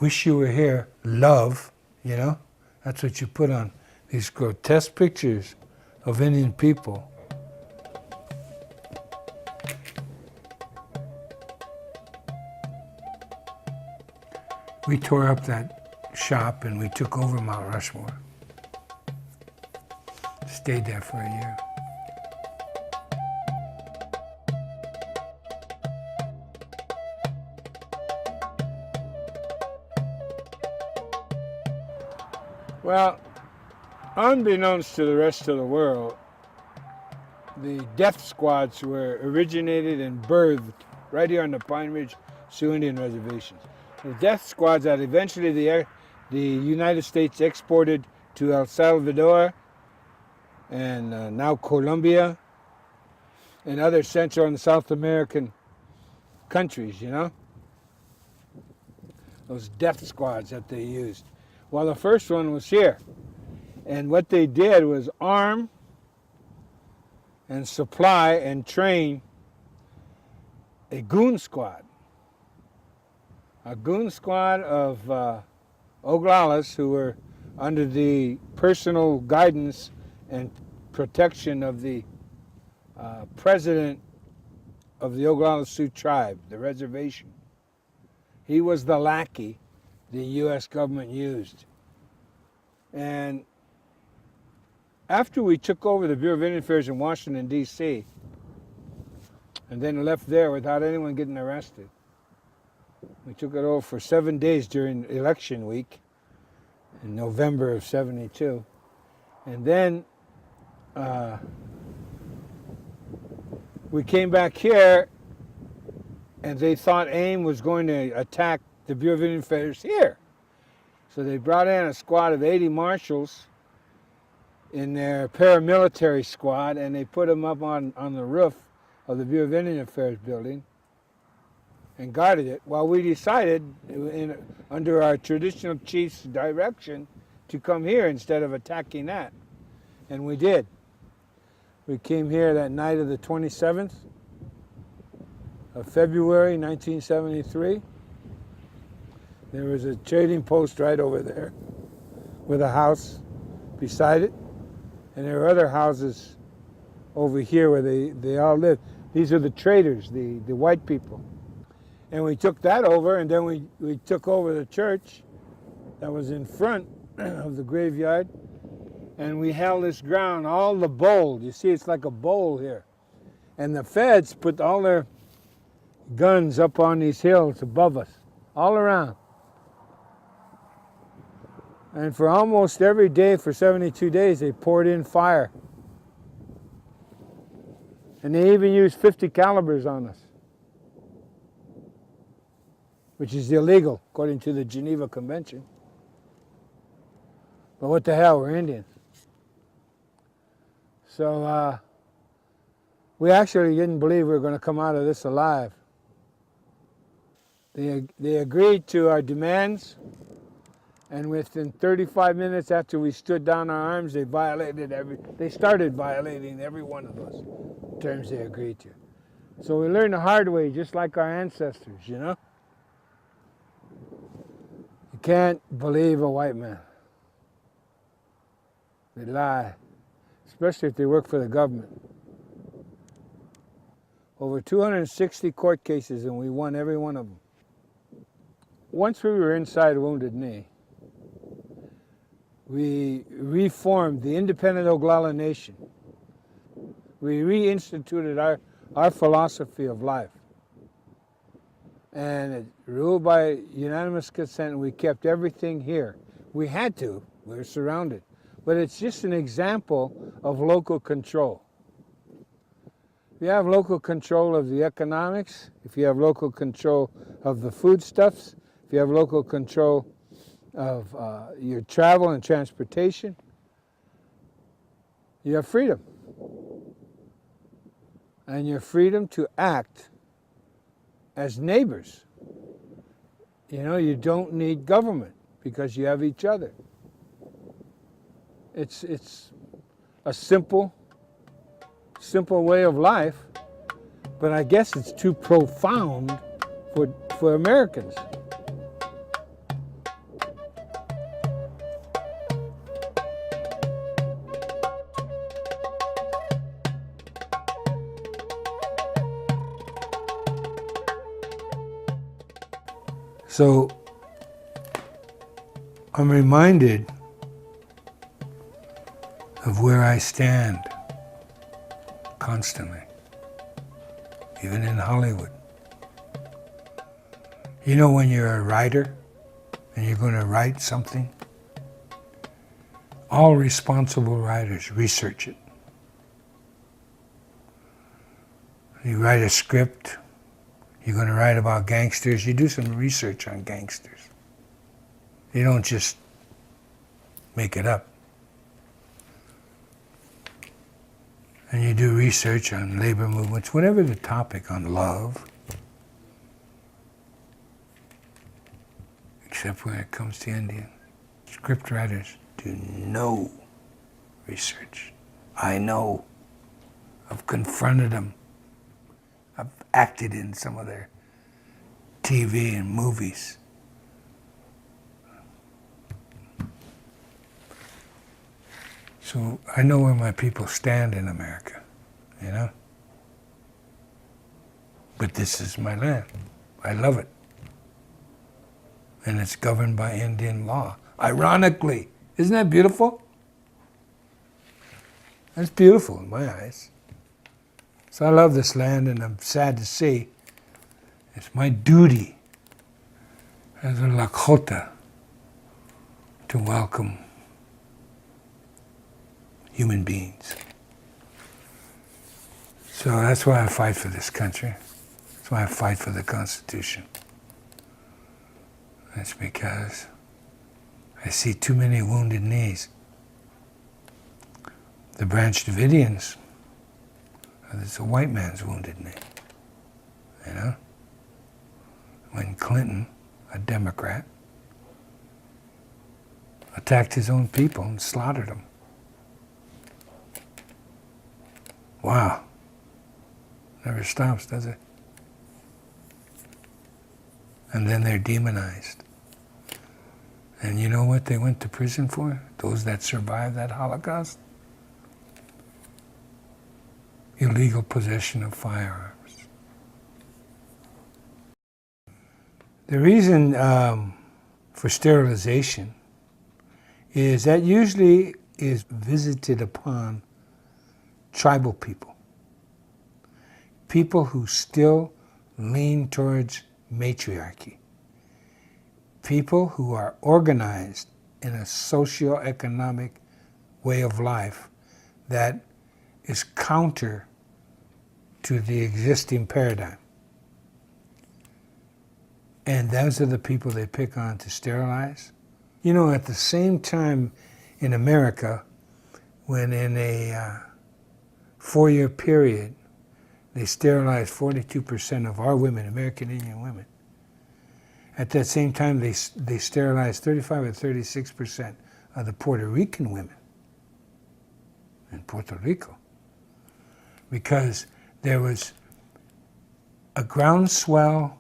Speaker 2: Wish you were here. Love, That's what you put on these grotesque pictures of Indian people. We tore up that shop and we took over Mount Rushmore. Stayed there for a year. Well, unbeknownst to the rest of the world, the death squads were originated and birthed right here on the Pine Ridge Sioux Indian reservations. The death squads that eventually the United States exported to El Salvador and now Colombia and other Central and South American countries, Those death squads that they used. Well, the first one was here. And what they did was arm and supply and train a goon squad. A goon squad of Oglalas who were under the personal guidance and protection of the president of the Oglala Sioux tribe, the reservation. He was the lackey the U.S. government used. And after we took over the Bureau of Indian Affairs in Washington, D.C., and then left there without anyone getting arrested, we took it over for 7 days during election week in November of '72. And then we came back here, and they thought AIM was going to attack the Bureau of Indian Affairs here. So they brought in a squad of 80 marshals in their paramilitary squad, and they put them up on the roof of the Bureau of Indian Affairs building and guarded it, while we decided, under our traditional chief's direction, to come here instead of attacking that. And we did. We came here that night of the 27th of February 1973. There was a trading post right over there with a house beside it, and there were other houses over here where they all lived. These are the traders, the white people. And we took that over, and then we took over the church that was in front of the graveyard, and we held this ground, all the bowl. You see, it's like a bowl here. And the feds put all their guns up on these hills above us, all around. And for almost every day for 72 days, they poured in fire. And they even used .50 calibers on us, which is illegal according to the Geneva Convention. But what the hell, we're Indians. So we actually didn't believe we were going to come out of this alive. They agreed to our demands, and within 35 minutes after we stood down our arms, they started violating every one of those terms they agreed to. So we learned the hard way, just like our ancestors, you know? You can't believe a white man. They lie, especially if they work for the government. Over 260 court cases, and we won every one of them. Once we were inside Wounded Knee, we reformed the independent Oglala Nation. We reinstituted our philosophy of life. And it ruled by unanimous consent, and we kept everything here. We had to, we were surrounded. But it's just an example of local control. If you have local control of the economics, if you have local control of the foodstuffs, if you have local control of your travel and transportation, you have freedom. And your freedom to act as neighbors. You know, you don't need government because you have each other. It's a simple way of life, but I guess it's too profound for Americans. So I'm reminded of where I stand constantly, even in Hollywood. You know, when you're a writer and you're going to write something, all responsible writers research it. You write a script, you're going to write about gangsters, you do some research on gangsters. You don't just make it up. And you do research on labor movements, whatever the topic, on love. Except when it comes to Indians. Script writers do no research. I know. I've confronted them. I've acted in some of their TV and movies. So I know where my people stand in America, you know? But this is my land. I love it. and it's governed by Indian law. Ironically, isn't that beautiful? That's beautiful in my eyes. So I love this land, and I'm sad to see it's my duty as a Lakota to welcome human beings. So that's why I fight for this country. That's why I fight for the Constitution. That's because I see too many wounded knees. The Branch Davidians, it's a white man's wounded knee, you know? When Clinton, a Democrat, attacked his own people and slaughtered them. Wow. Never stops, does it? And then they're demonized. And you know what they went to prison for? Those that survived that Holocaust? Illegal possession of firearms. The reason for sterilization is that usually is visited upon tribal people. People who still lean towards matriarchy. People who are organized in a socio-economic way of life that is counter to the existing paradigm. And those are the people they pick on to sterilize. You know, at the same time in America, when in a 4-year period, they sterilized 42% of our women, American Indian women. At that same time, they sterilized 35 or 36% of the Puerto Rican women in Puerto Rico. Because there was a groundswell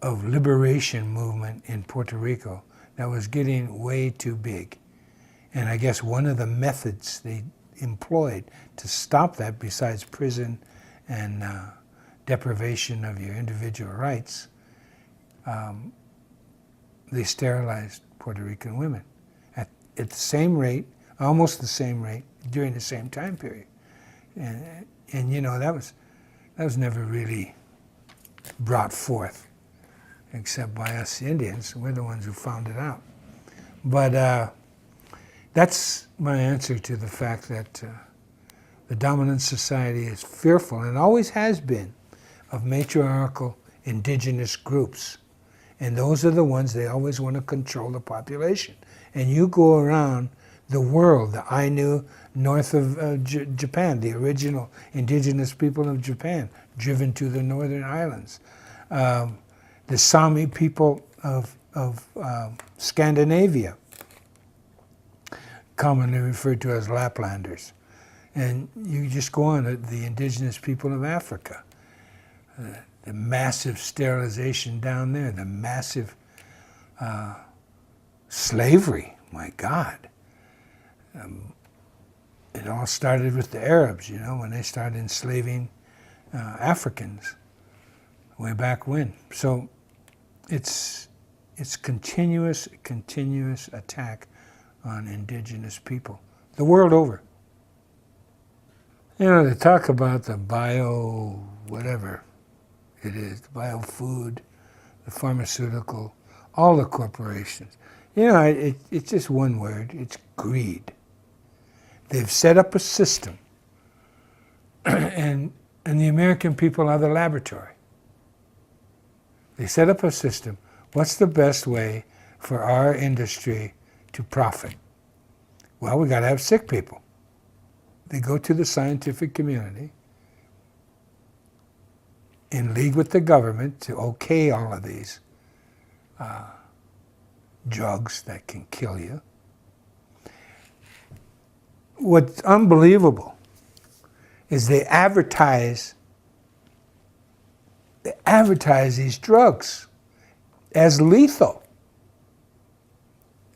Speaker 2: of liberation movement in Puerto Rico that was getting way too big. And I guess one of the methods they employed to stop that, besides prison and deprivation of your individual rights, they sterilized Puerto Rican women at the same rate, almost the same rate, during the same time period. And you know, that was never really brought forth, except by us Indians. We're the ones who found it out. But that's my answer to the fact that the dominant society is fearful, and always has been, of matriarchal indigenous groups. And those are the ones they always want to control the population. And you go around the world, the Ainu north of Japan, the original indigenous people of Japan, driven to the northern islands. The Sami people of Scandinavia, commonly referred to as Laplanders. And you just go on, the indigenous people of Africa. The massive sterilization down there, the massive slavery, my God. It all started with the Arabs, you know, when they started enslaving Africans way back when. So it's continuous attack on indigenous people, the world over. You know, they talk about the bio whatever it is, the biofood, the pharmaceutical, all the corporations. You know, it's just one word, it's greed. They've set up a system, and the American people are the laboratory. They set up a system. What's the best way for our industry to profit? Well, we got to have sick people. They go to the scientific community in league with the government to okay all of these drugs that can kill you. What's unbelievable is they advertise these drugs as lethal,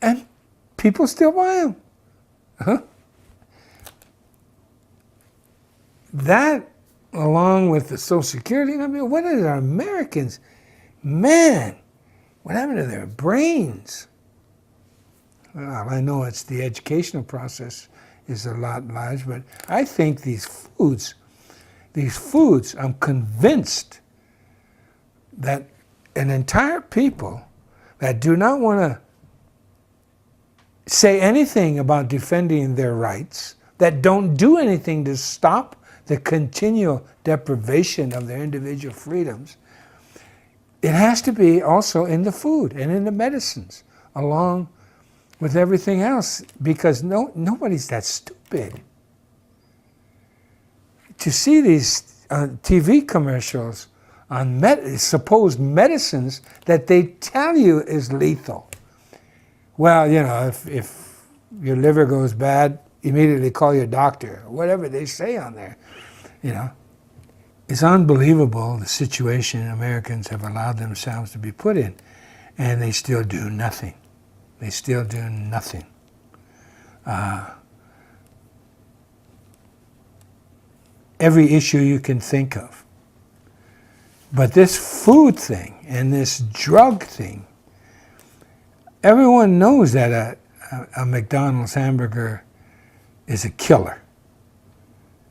Speaker 2: and people still buy them. Huh? That, along with the Social Security, I mean, what are our Americans? Man, What happened to their brains? Well, I know it's the educational process is a lot large, but I think these foods, I'm convinced that an entire people that do not want to say anything about defending their rights, that don't do anything to stop the continual deprivation of their individual freedoms, it has to be also in the food and in the medicines, along with everything else, because nobody's that stupid. To see these TV commercials on supposed medicines that they tell you is lethal. Well, you know, if your liver goes bad, immediately call your doctor, or whatever they say on there, you know. It's unbelievable the situation Americans have allowed themselves to be put in, and they still do nothing. They still do nothing. Every issue you can think of. But this food thing and this drug thing, everyone knows that a McDonald's hamburger is a killer.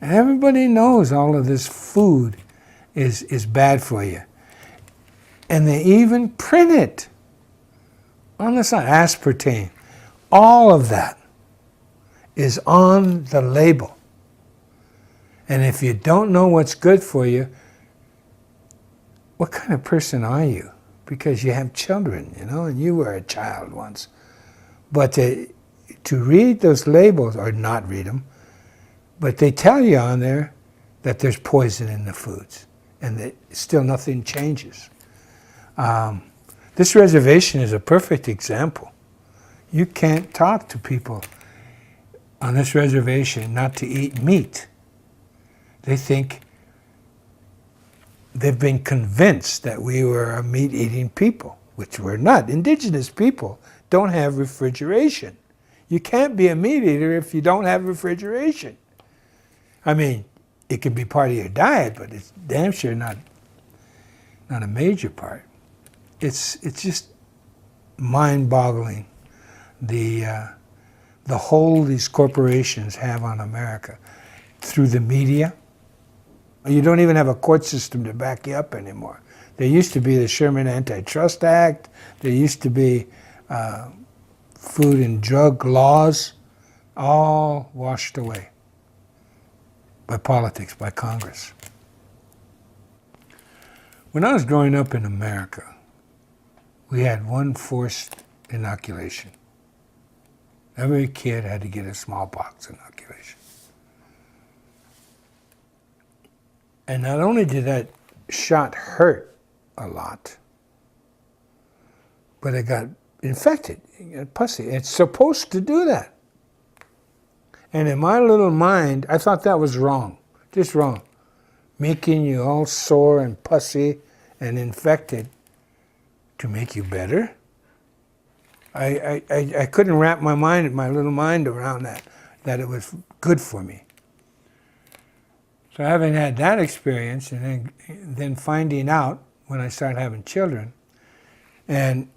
Speaker 2: And everybody knows all of this food is bad for you. And they even print it on the side, aspartame. All of that is on the label. And if you don't know what's good for you, what kind of person are you? Because you have children, you know, and you were a child once. But to read those labels, or not read them, but they tell you on there that there's poison in the foods, and that still nothing changes. This reservation is a perfect example. You can't talk to people on this reservation not to eat meat. They think, they've been convinced that we were a meat-eating people, which we're not. Indigenous people don't have refrigeration. You can't be a meat eater if you don't have refrigeration. I mean, it can be part of your diet, but it's damn sure not a major part. It's just mind-boggling the hold these corporations have on America through the media. You don't even have a court system to back you up anymore. There used to be the Sherman Antitrust Act. There used to be food and drug laws, all washed away by politics, by Congress. When I was growing up in America, we had one forced inoculation. Every kid had to get a smallpox inoculation. And not only did that shot hurt a lot, but it got infected, it got pussy. It's supposed to do that. And in my little mind, I thought that was wrong, just wrong. Making you all sore and pussy and infected to make you better. I couldn't wrap my little mind around that it was good for me. So having had that experience, and then finding out when I started having children, and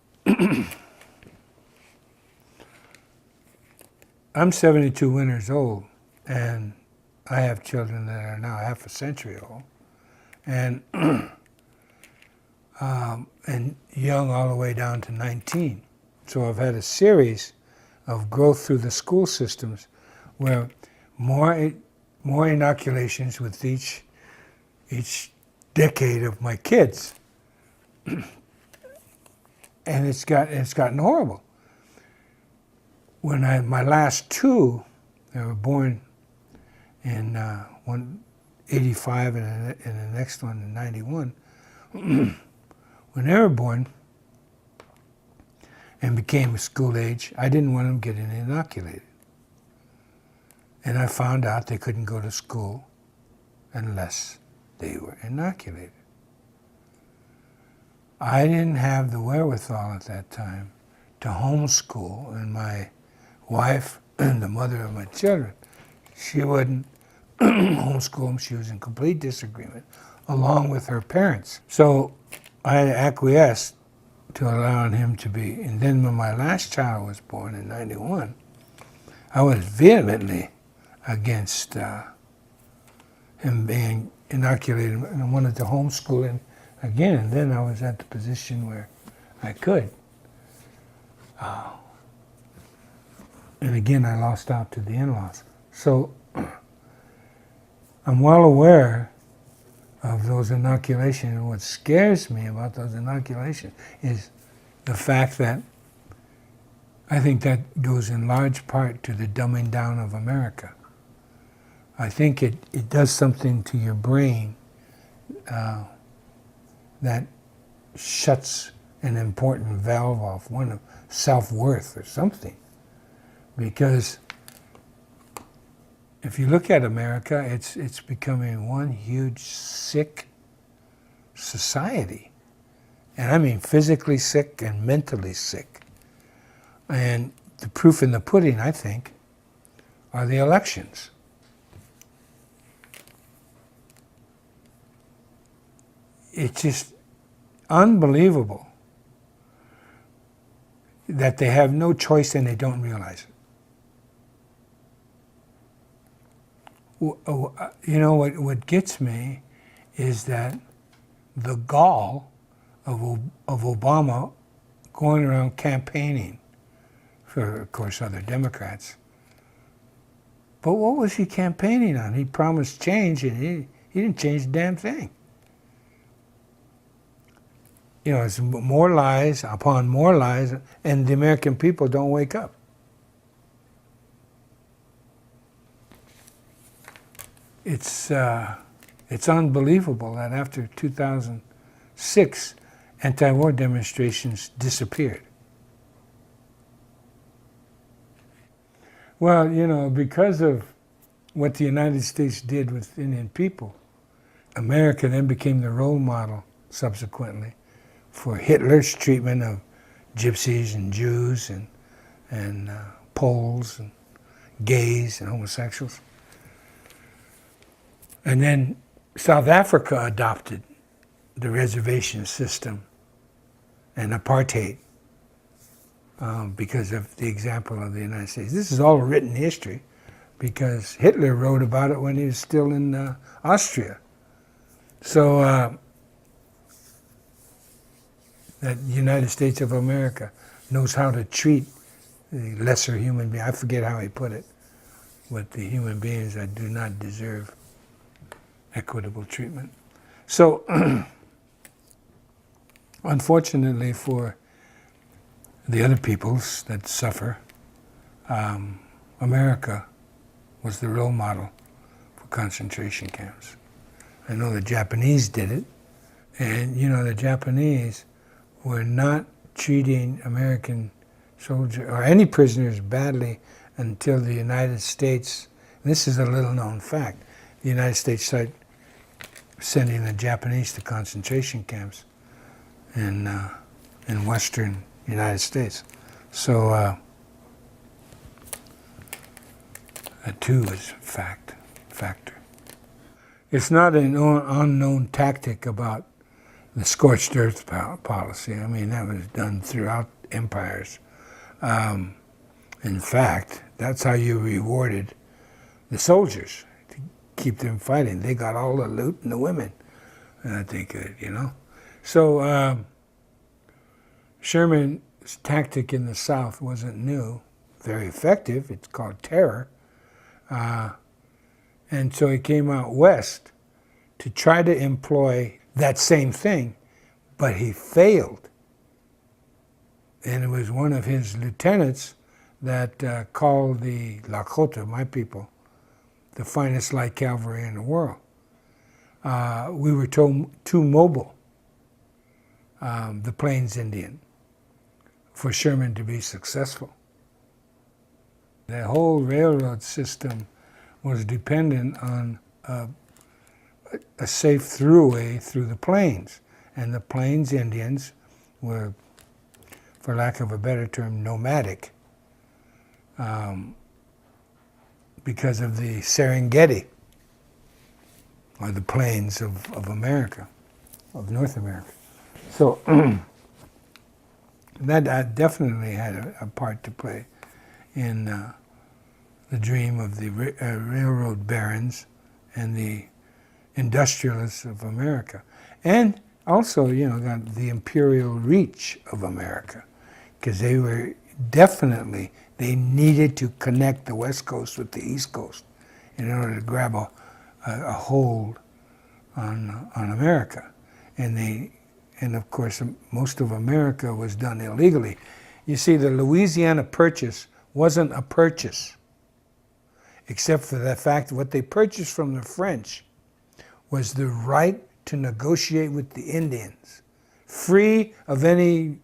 Speaker 2: I'm 72 winters old, and I have children that are now half a century old, and and young all the way down to 19. So I've had a series of growth through the school systems where more inoculations with each decade of my kids, and it's gotten horrible. When my last two, they were born in 85 and the next one in 91. When they were born and became school age, I didn't want them getting inoculated. And I found out they couldn't go to school unless they were inoculated. I didn't have the wherewithal at that time to homeschool, and my wife, and the mother of my children, she wouldn't homeschool them. She was in complete disagreement, along with her parents. So I acquiesced to allowing him to be. And then when my last child was born in 91, I was vehemently against him being inoculated, and I wanted to homeschool him again. And then I was at the position where I could. And again, I lost out to the in-laws. So I'm well aware of those inoculations, and what scares me about those inoculations is the fact that I think that goes in large part to the dumbing down of America. I think it does something to your brain that shuts an important valve off, one of self-worth or something. Because if you look at America, it's becoming one huge sick society. And I mean physically sick and mentally sick. And the proof in the pudding, I think, are the elections. It's just unbelievable that they have no choice and they don't realize it. You know, what gets me is that the gall of Obama going around campaigning for, of course, other Democrats. But what was he campaigning on? He promised change, and he didn't change a damn thing. You know, it's more lies upon more lies, and the American people don't wake up. It's unbelievable that after 2006, anti-war demonstrations disappeared. Well, you know, because of what the United States did with Indian people, America then became the role model subsequently for Hitler's treatment of gypsies and Jews and Poles and gays and homosexuals. And then South Africa adopted the reservation system and apartheid because of the example of the United States. This is all written history because Hitler wrote about it when he was still in Austria. So that United States of America knows how to treat the lesser human being. I forget how he put it, but the human beings that do not deserve equitable treatment. So, unfortunately for the other peoples that suffer, America was the role model for concentration camps. I know the Japanese did it, and you know, the Japanese were not treating American soldiers or any prisoners badly until the United States, and this is a little known fact, the United States started sending the Japanese to concentration camps in western United States. So that too is factor. It's not an unknown tactic about the scorched earth policy. I mean, that was done throughout empires. In fact, that's how you rewarded the soldiers, to keep them fighting. They got all the loot and the women that they could, you know. So Sherman's tactic in the South wasn't new, very effective. It's called terror. And so he came out west to try to employ that same thing, but he failed. And it was one of his lieutenants that called the Lakota, my people, the finest light cavalry in the world. We were too mobile, the Plains Indian, for Sherman to be successful. The whole railroad system was dependent on a safe throughway through the plains. And the Plains Indians were, for lack of a better term, nomadic because of the Serengeti, or the plains of America, of North America. So That definitely had a part to play in the dream of the railroad barons and the industrialists of America. And also, you know, the imperial reach of America, because they were definitely, they needed to connect the West Coast with the East Coast in order to grab a hold on America. And of course, most of America was done illegally. You see, the Louisiana Purchase wasn't a purchase, except for the fact that what they purchased from the French was the right to negotiate with the Indians, free of any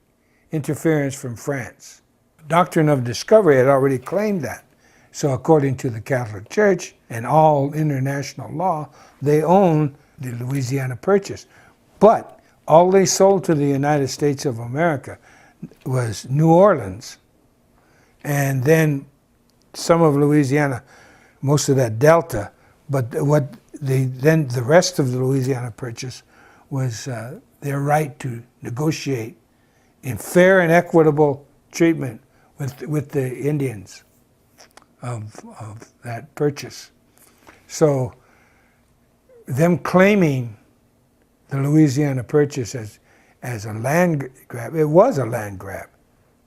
Speaker 2: interference from France. Doctrine of discovery had already claimed that. So according to the Catholic Church and all international law, they own the Louisiana Purchase. But all they sold to the United States of America was New Orleans, and then some of Louisiana, most of that Delta. But then the rest of the Louisiana Purchase was their right to negotiate in fair and equitable treatment with the Indians of that purchase. So them claiming the Louisiana Purchase as a land grab, it was a land grab,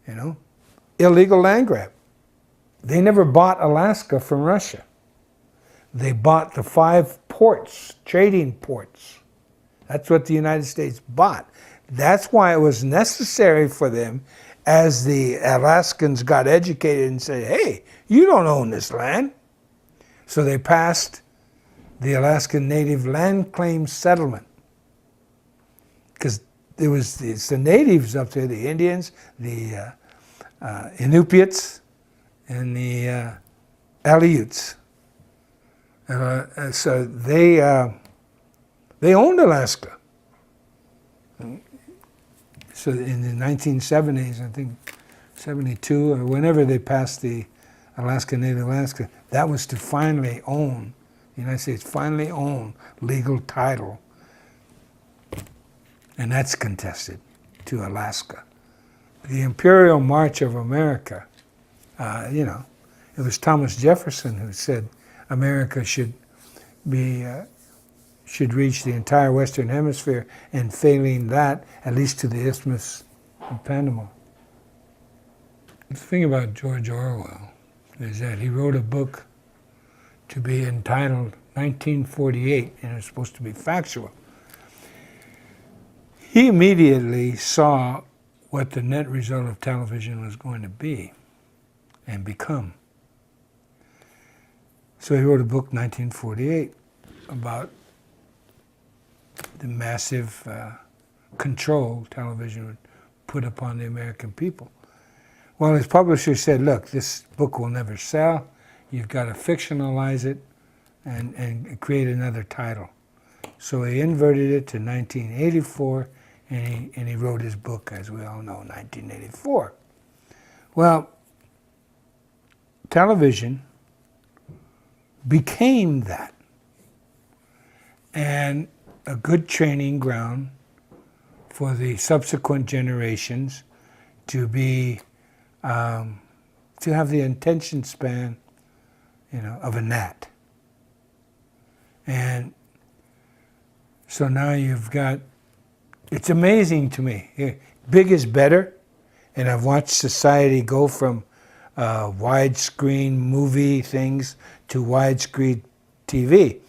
Speaker 2: you know, illegal land grab. They never bought Alaska from Russia. They bought the 5 ports, trading ports. That's what the United States bought. That's why it was necessary for them, as the Alaskans got educated and said, hey, you don't own this land. So they passed the Alaskan Native Land Claim Settlement. Because it's the natives up there, the Indians, the Inupiats, and the Aleuts. So they owned Alaska. So in the 1970s, I think 72 or whenever they passed the Alaska Native Alaska, that was to finally own, the United States finally own legal title. And that's contested to Alaska. The Imperial March of America, you know, it was Thomas Jefferson who said America should reach the entire Western Hemisphere, and failing that, at least to the Isthmus of Panama. The thing about George Orwell is that he wrote a book to be entitled 1948, and it's supposed to be factual. He immediately saw what the net result of television was going to be and become. So he wrote a book, 1948, about the massive control television would put upon the American people. Well, his publisher said, look, this book will never sell. You've got to fictionalize it and create another title. So he inverted it to 1984, and he wrote his book, as we all know, 1984. Well, television became that, and a good training ground for the subsequent generations to be to have the attention span, you know, of a gnat. And so now you've got, it's amazing to me. Big is better, and I've watched society go from widescreen movie things to widescreen TV.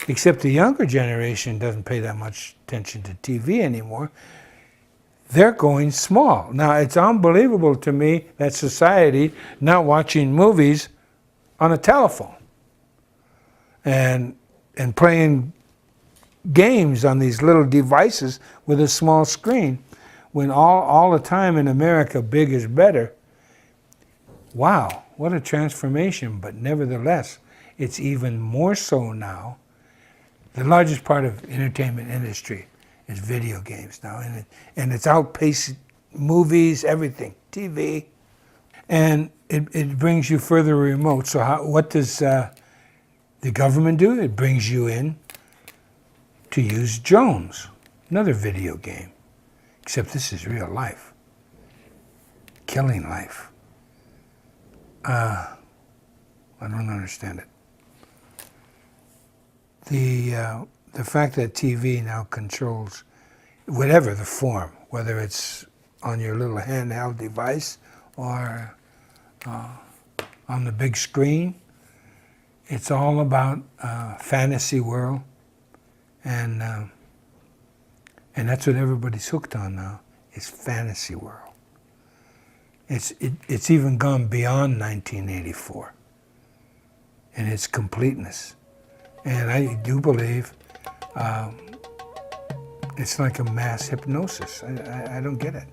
Speaker 2: Except the younger generation doesn't pay that much attention to TV anymore. They're going small. Now, it's unbelievable to me that society not watching movies on a telephone and playing games on these little devices with a small screen, when all the time in America, big is better. Wow, what a transformation, but nevertheless, it's even more so now. The largest part of entertainment industry is video games now, and it's outpaced movies, everything, TV, and it brings you further remote. So what does the government do? It brings you in to use Jones, another video game, except this is real life. killing life. I don't understand it. The fact that TV now controls whatever the form, whether it's on your little handheld device or on the big screen, it's all about fantasy world, and that's what everybody's hooked on now, is fantasy world. It's even gone beyond 1984 in its completeness. And I do believe it's like a mass hypnosis. I don't get it.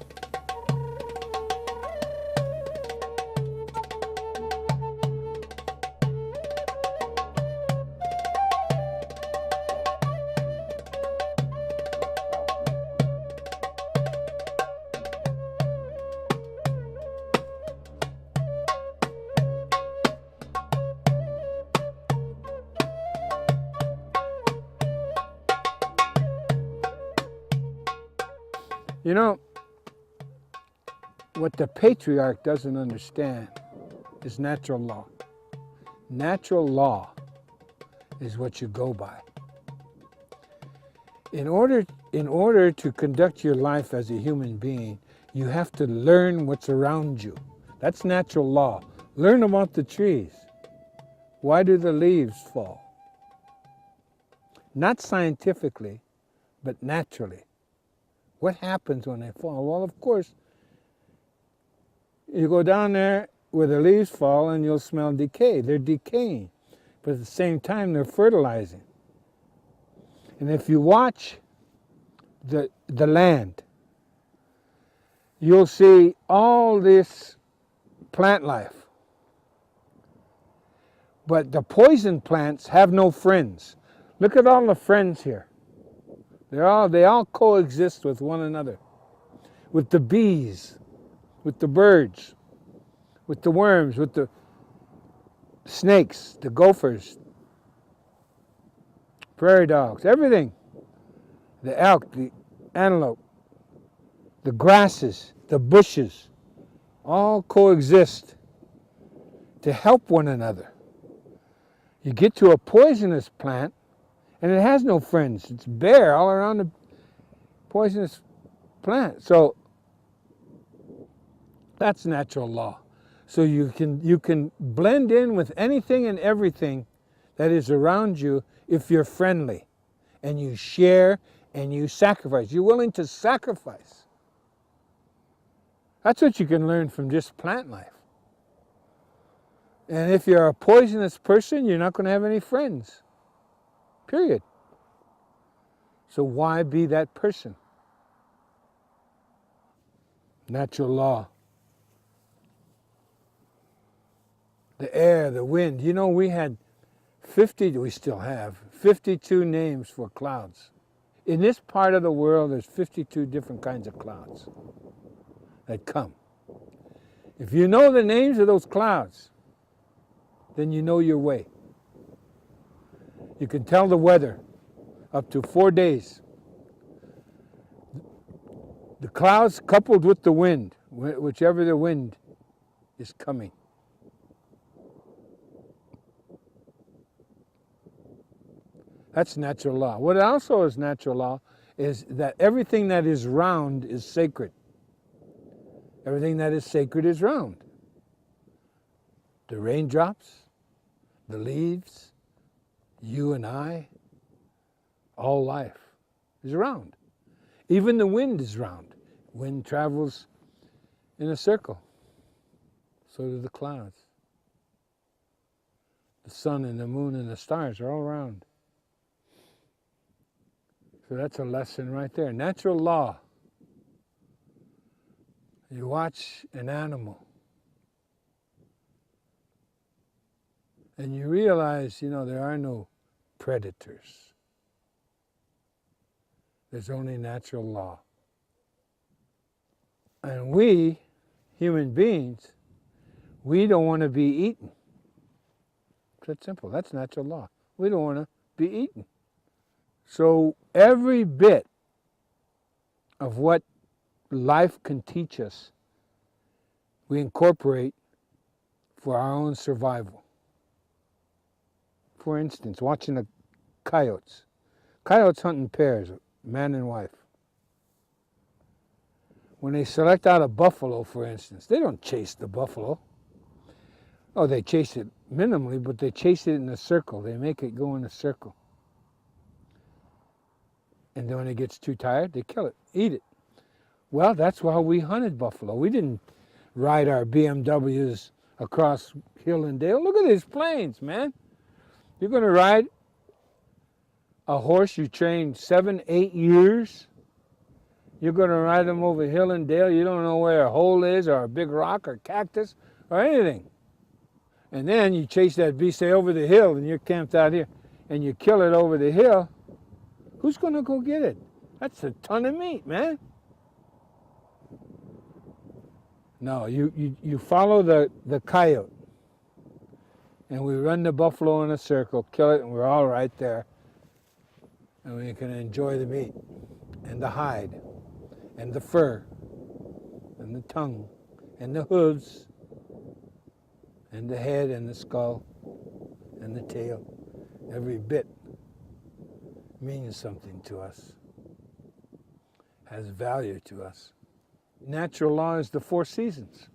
Speaker 2: You know, what the patriarch doesn't understand is natural law. Natural law is what you go by. In order to conduct your life as a human being, you have to learn what's around you. That's natural law. Learn about the trees. Why do the leaves fall? Not scientifically, but naturally. What happens when they fall? Well, of course, you go down there where the leaves fall and you'll smell decay. They're decaying, but at the same time, they're fertilizing. And if you watch the land, you'll see all this plant life. But the poison plants have no friends. Look at all the friends here. They all coexist with one another, with the bees, with the birds, with the worms, with the snakes, the gophers, prairie dogs, everything. The elk, the antelope, the grasses, the bushes, all coexist to help one another. You get to a poisonous plant, and it has no friends. It's bare all around the poisonous plant. So that's natural law. So you can blend in with anything and everything that is around you if you're friendly and you share and you sacrifice. You're willing to sacrifice. That's what you can learn from just plant life. And if you're a poisonous person, you're not going to have any friends. Period. So why be that person? Natural law. The air, the wind. You know, we still have 52 names for clouds. In this part of the world, there's 52 different kinds of clouds that come. If you know the names of those clouds, then you know your way. You can tell the weather up to 4 days. The clouds coupled with the wind, whichever the wind is coming. That's natural law. What also is natural law is that everything that is round is sacred. Everything that is sacred is round. The raindrops, the leaves, you and I, all life is round. Even the wind is round. Wind travels in a circle. So do the clouds. The sun and the moon and the stars are all round. So that's a lesson right there. Natural law. You watch an animal and you realize, there are no predators. There's only natural law. And we, human beings, we don't want to be eaten. It's that simple. That's natural law. We don't want to be eaten. So every bit of what life can teach us we incorporate for our own survival. For instance, watching the coyotes. Coyotes hunt in pairs, man and wife. When they select out a buffalo, for instance, they don't chase the buffalo. Oh, they chase it minimally, but they chase it in a circle. They make it go in a circle. And then when it gets too tired, they kill it, eat it. Well, that's why we hunted buffalo. We didn't ride our BMWs across hill and dale. Look at these plains, man. You're going to ride a horse you trained 7, 8 years. You're going to ride them over hill and dale. You don't know where a hole is or a big rock or cactus or anything. And then you chase that beast, say, over the hill, and you're camped out here, and you kill it over the hill. Who's going to go get it? That's a ton of meat, man. No, you follow the coyote. And we run the buffalo in a circle, kill it, and we're all right there. And we can enjoy the meat, and the hide, and the fur, and the tongue, and the hooves, and the head, and the skull, and the tail. Every bit means something to us, has value to us. Natural law is the 4 seasons.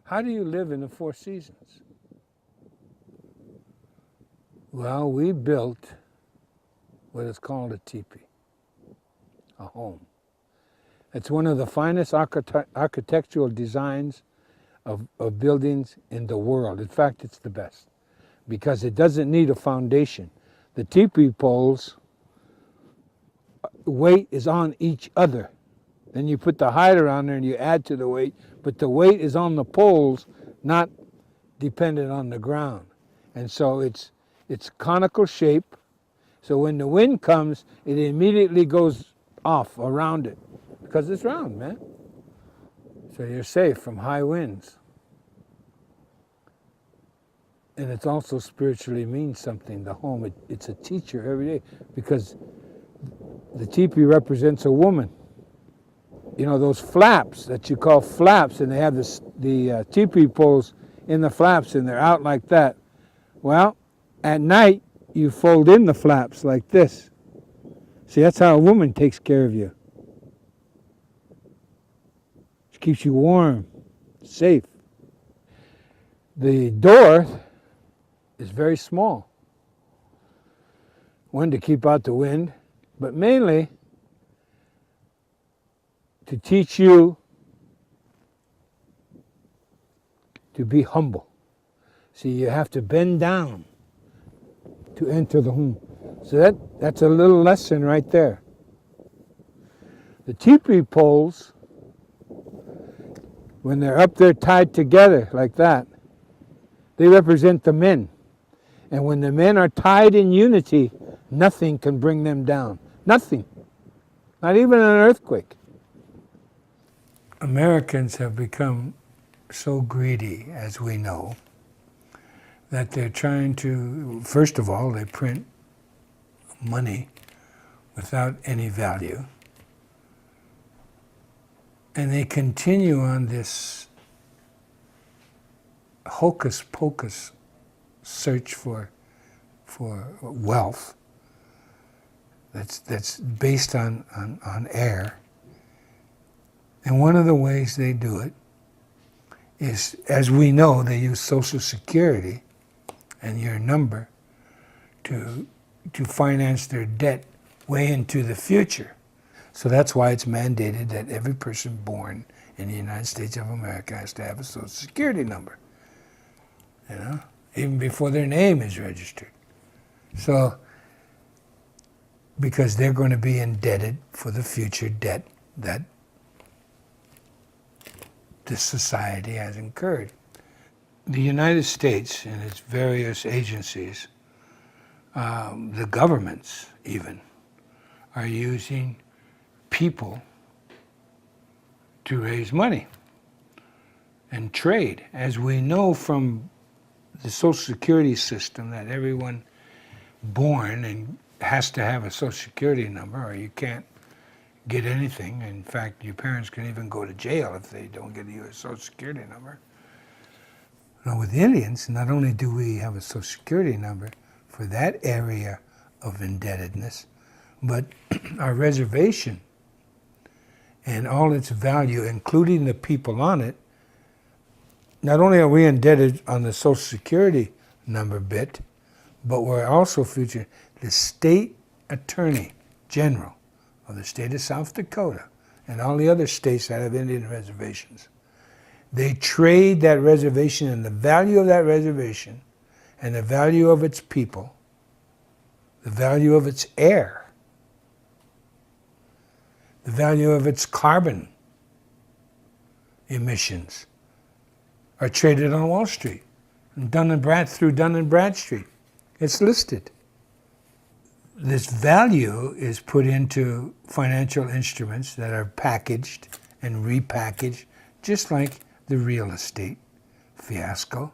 Speaker 2: How do you live in the 4 seasons? Well, we built what is called a teepee, a home. It's one of the finest architectural designs of buildings in the world. In fact, it's the best because it doesn't need a foundation. The teepee poles, weight is on each other. Then you put the hide around there and you add to the weight, but the weight is on the poles, not dependent on the ground. And so it's conical shape, so when the wind comes, it immediately goes off around it because it's round, man. So you're safe from high winds. And it also spiritually means something, the home. It's a teacher every day because the teepee represents a woman. You know, those flaps that you call flaps, and they have the teepee poles in the flaps, and they're out like that. Well, at night, you fold in the flaps like this. See, that's how a woman takes care of you. She keeps you warm, safe. The door is very small. One, to keep out the wind, but mainly to teach you to be humble. See, you have to bend down to enter the home. So that's a little lesson right there. The teepee poles, when they're up there tied together like that, they represent the men. And when the men are tied in unity, nothing can bring them down. Nothing. Not even an earthquake. Americans have become so greedy, as we know, that they're trying to, first of all, they print money without any value. And they continue on this hocus pocus search for wealth that's based on air. And one of the ways they do it is, as we know, they use Social Security and your number to finance their debt way into the future. So that's why it's mandated that every person born in the United States of America has to have a Social Security number, you know, even before their name is registered. So, because they're going to be indebted for the future debt that this society has incurred. The United States and its various agencies, the governments even, are using people to raise money and trade. As we know from the Social Security system, that everyone born and has to have a Social Security number or you can't get anything. In fact, your parents can even go to jail if they don't get you a Social Security number. Now with Indians, not only do we have a Social Security number for that area of indebtedness, but our reservation and all its value, including the people on it, not only are we indebted on the Social Security number bit, but we're also featuring the state attorney general of the state of South Dakota and all the other states that have Indian reservations. They trade that reservation and the value of that reservation and the value of its people, the value of its air, the value of its carbon emissions are traded on Wall Street, and through Dun & Bradstreet. It's listed. This value is put into financial instruments that are packaged and repackaged, just like the real estate fiasco.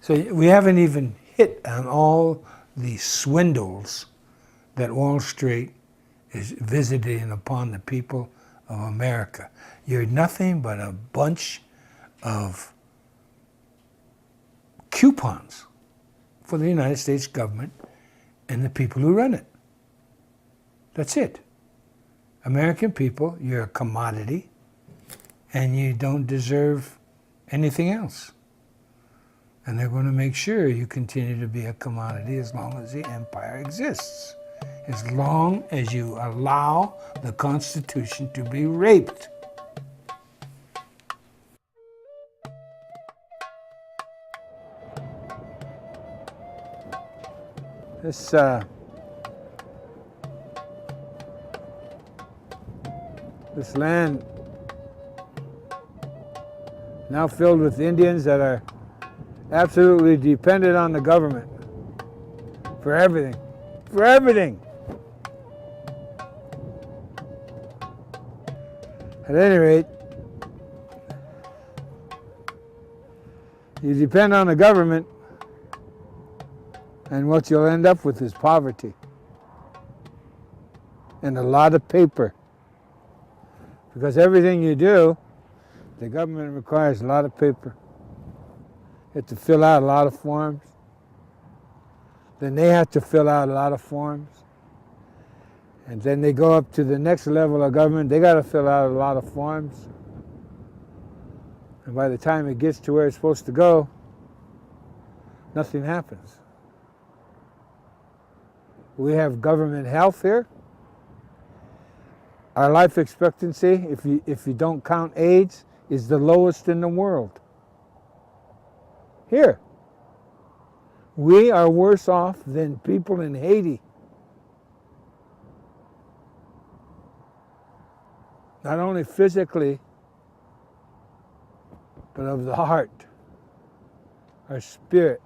Speaker 2: So we haven't even hit on all the swindles that Wall Street is visiting upon the people of America. You're nothing but a bunch of coupons for the United States government and the people who run it. That's it. American people, you're a commodity and you don't deserve anything else. And they're going to make sure you continue to be a commodity as long as the empire exists. As long as you allow the Constitution to be raped. This land now filled with Indians that are absolutely dependent on the government for everything. For everything. At any rate, you depend on the government, and what you'll end up with is poverty and a lot of paper. Because everything you do, the government requires a lot of paper. You have to fill out a lot of forms. Then they have to fill out a lot of forms. And then they go up to the next level of government, they got to fill out a lot of forms. And by the time it gets to where it's supposed to go, nothing happens. We have government health here. Our life expectancy, if you don't count AIDS, is the lowest in the world. Here. We are worse off than people in Haiti. Not only physically, but of the heart, our spirit,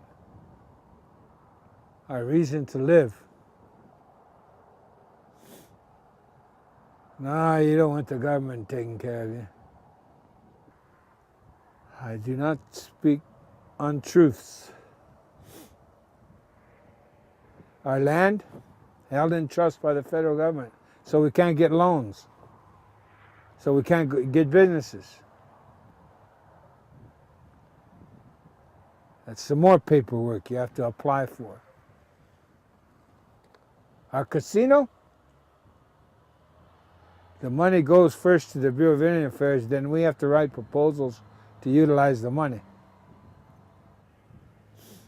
Speaker 2: our reason to live. No, you don't want the government taking care of you. I do not speak untruths. Our land held in trust by the federal government, so we can't get loans, so we can't get businesses. That's some more paperwork you have to apply for. Our casino, the money goes first to the Bureau of Indian Affairs, then we have to write proposals to utilize the money.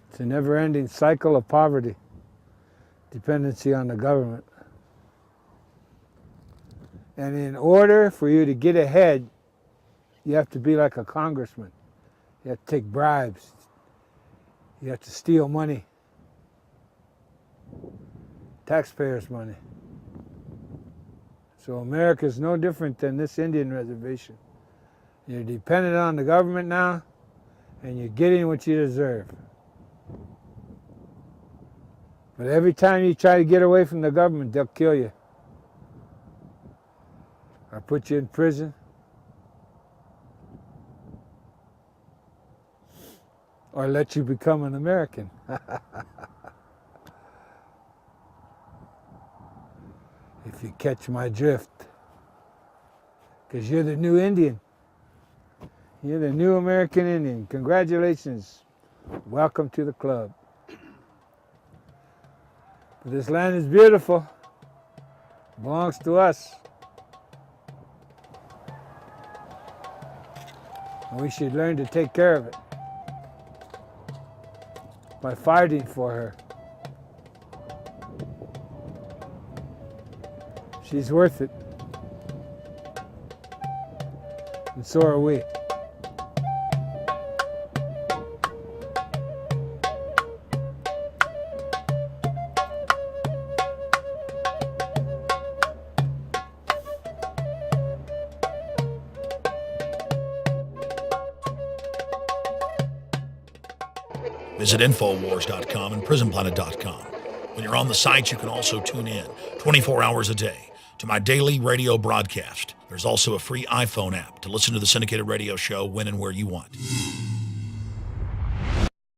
Speaker 2: It's a never-ending cycle of poverty, dependency on the government. And in order for you to get ahead, you have to be like a congressman. You have to take bribes. You have to steal money, taxpayers' money. So America is no different than this Indian reservation. You're dependent on the government now, and you're getting what you deserve. But every time you try to get away from the government, they'll kill you. Or put you in prison. Or let you become an American. if you catch my drift. Because you're the new Indian. You're the new American Indian. Congratulations. Welcome to the club. But this land is beautiful. It belongs to us. And we should learn to take care of it by fighting for her. She's worth it. And so are we.
Speaker 1: Visit Infowars.com and PrisonPlanet.com. When you're on the sites, you can also tune in 24 hours a day to my daily radio broadcast. There's also a free iPhone app to listen to the syndicated radio show when and where you want.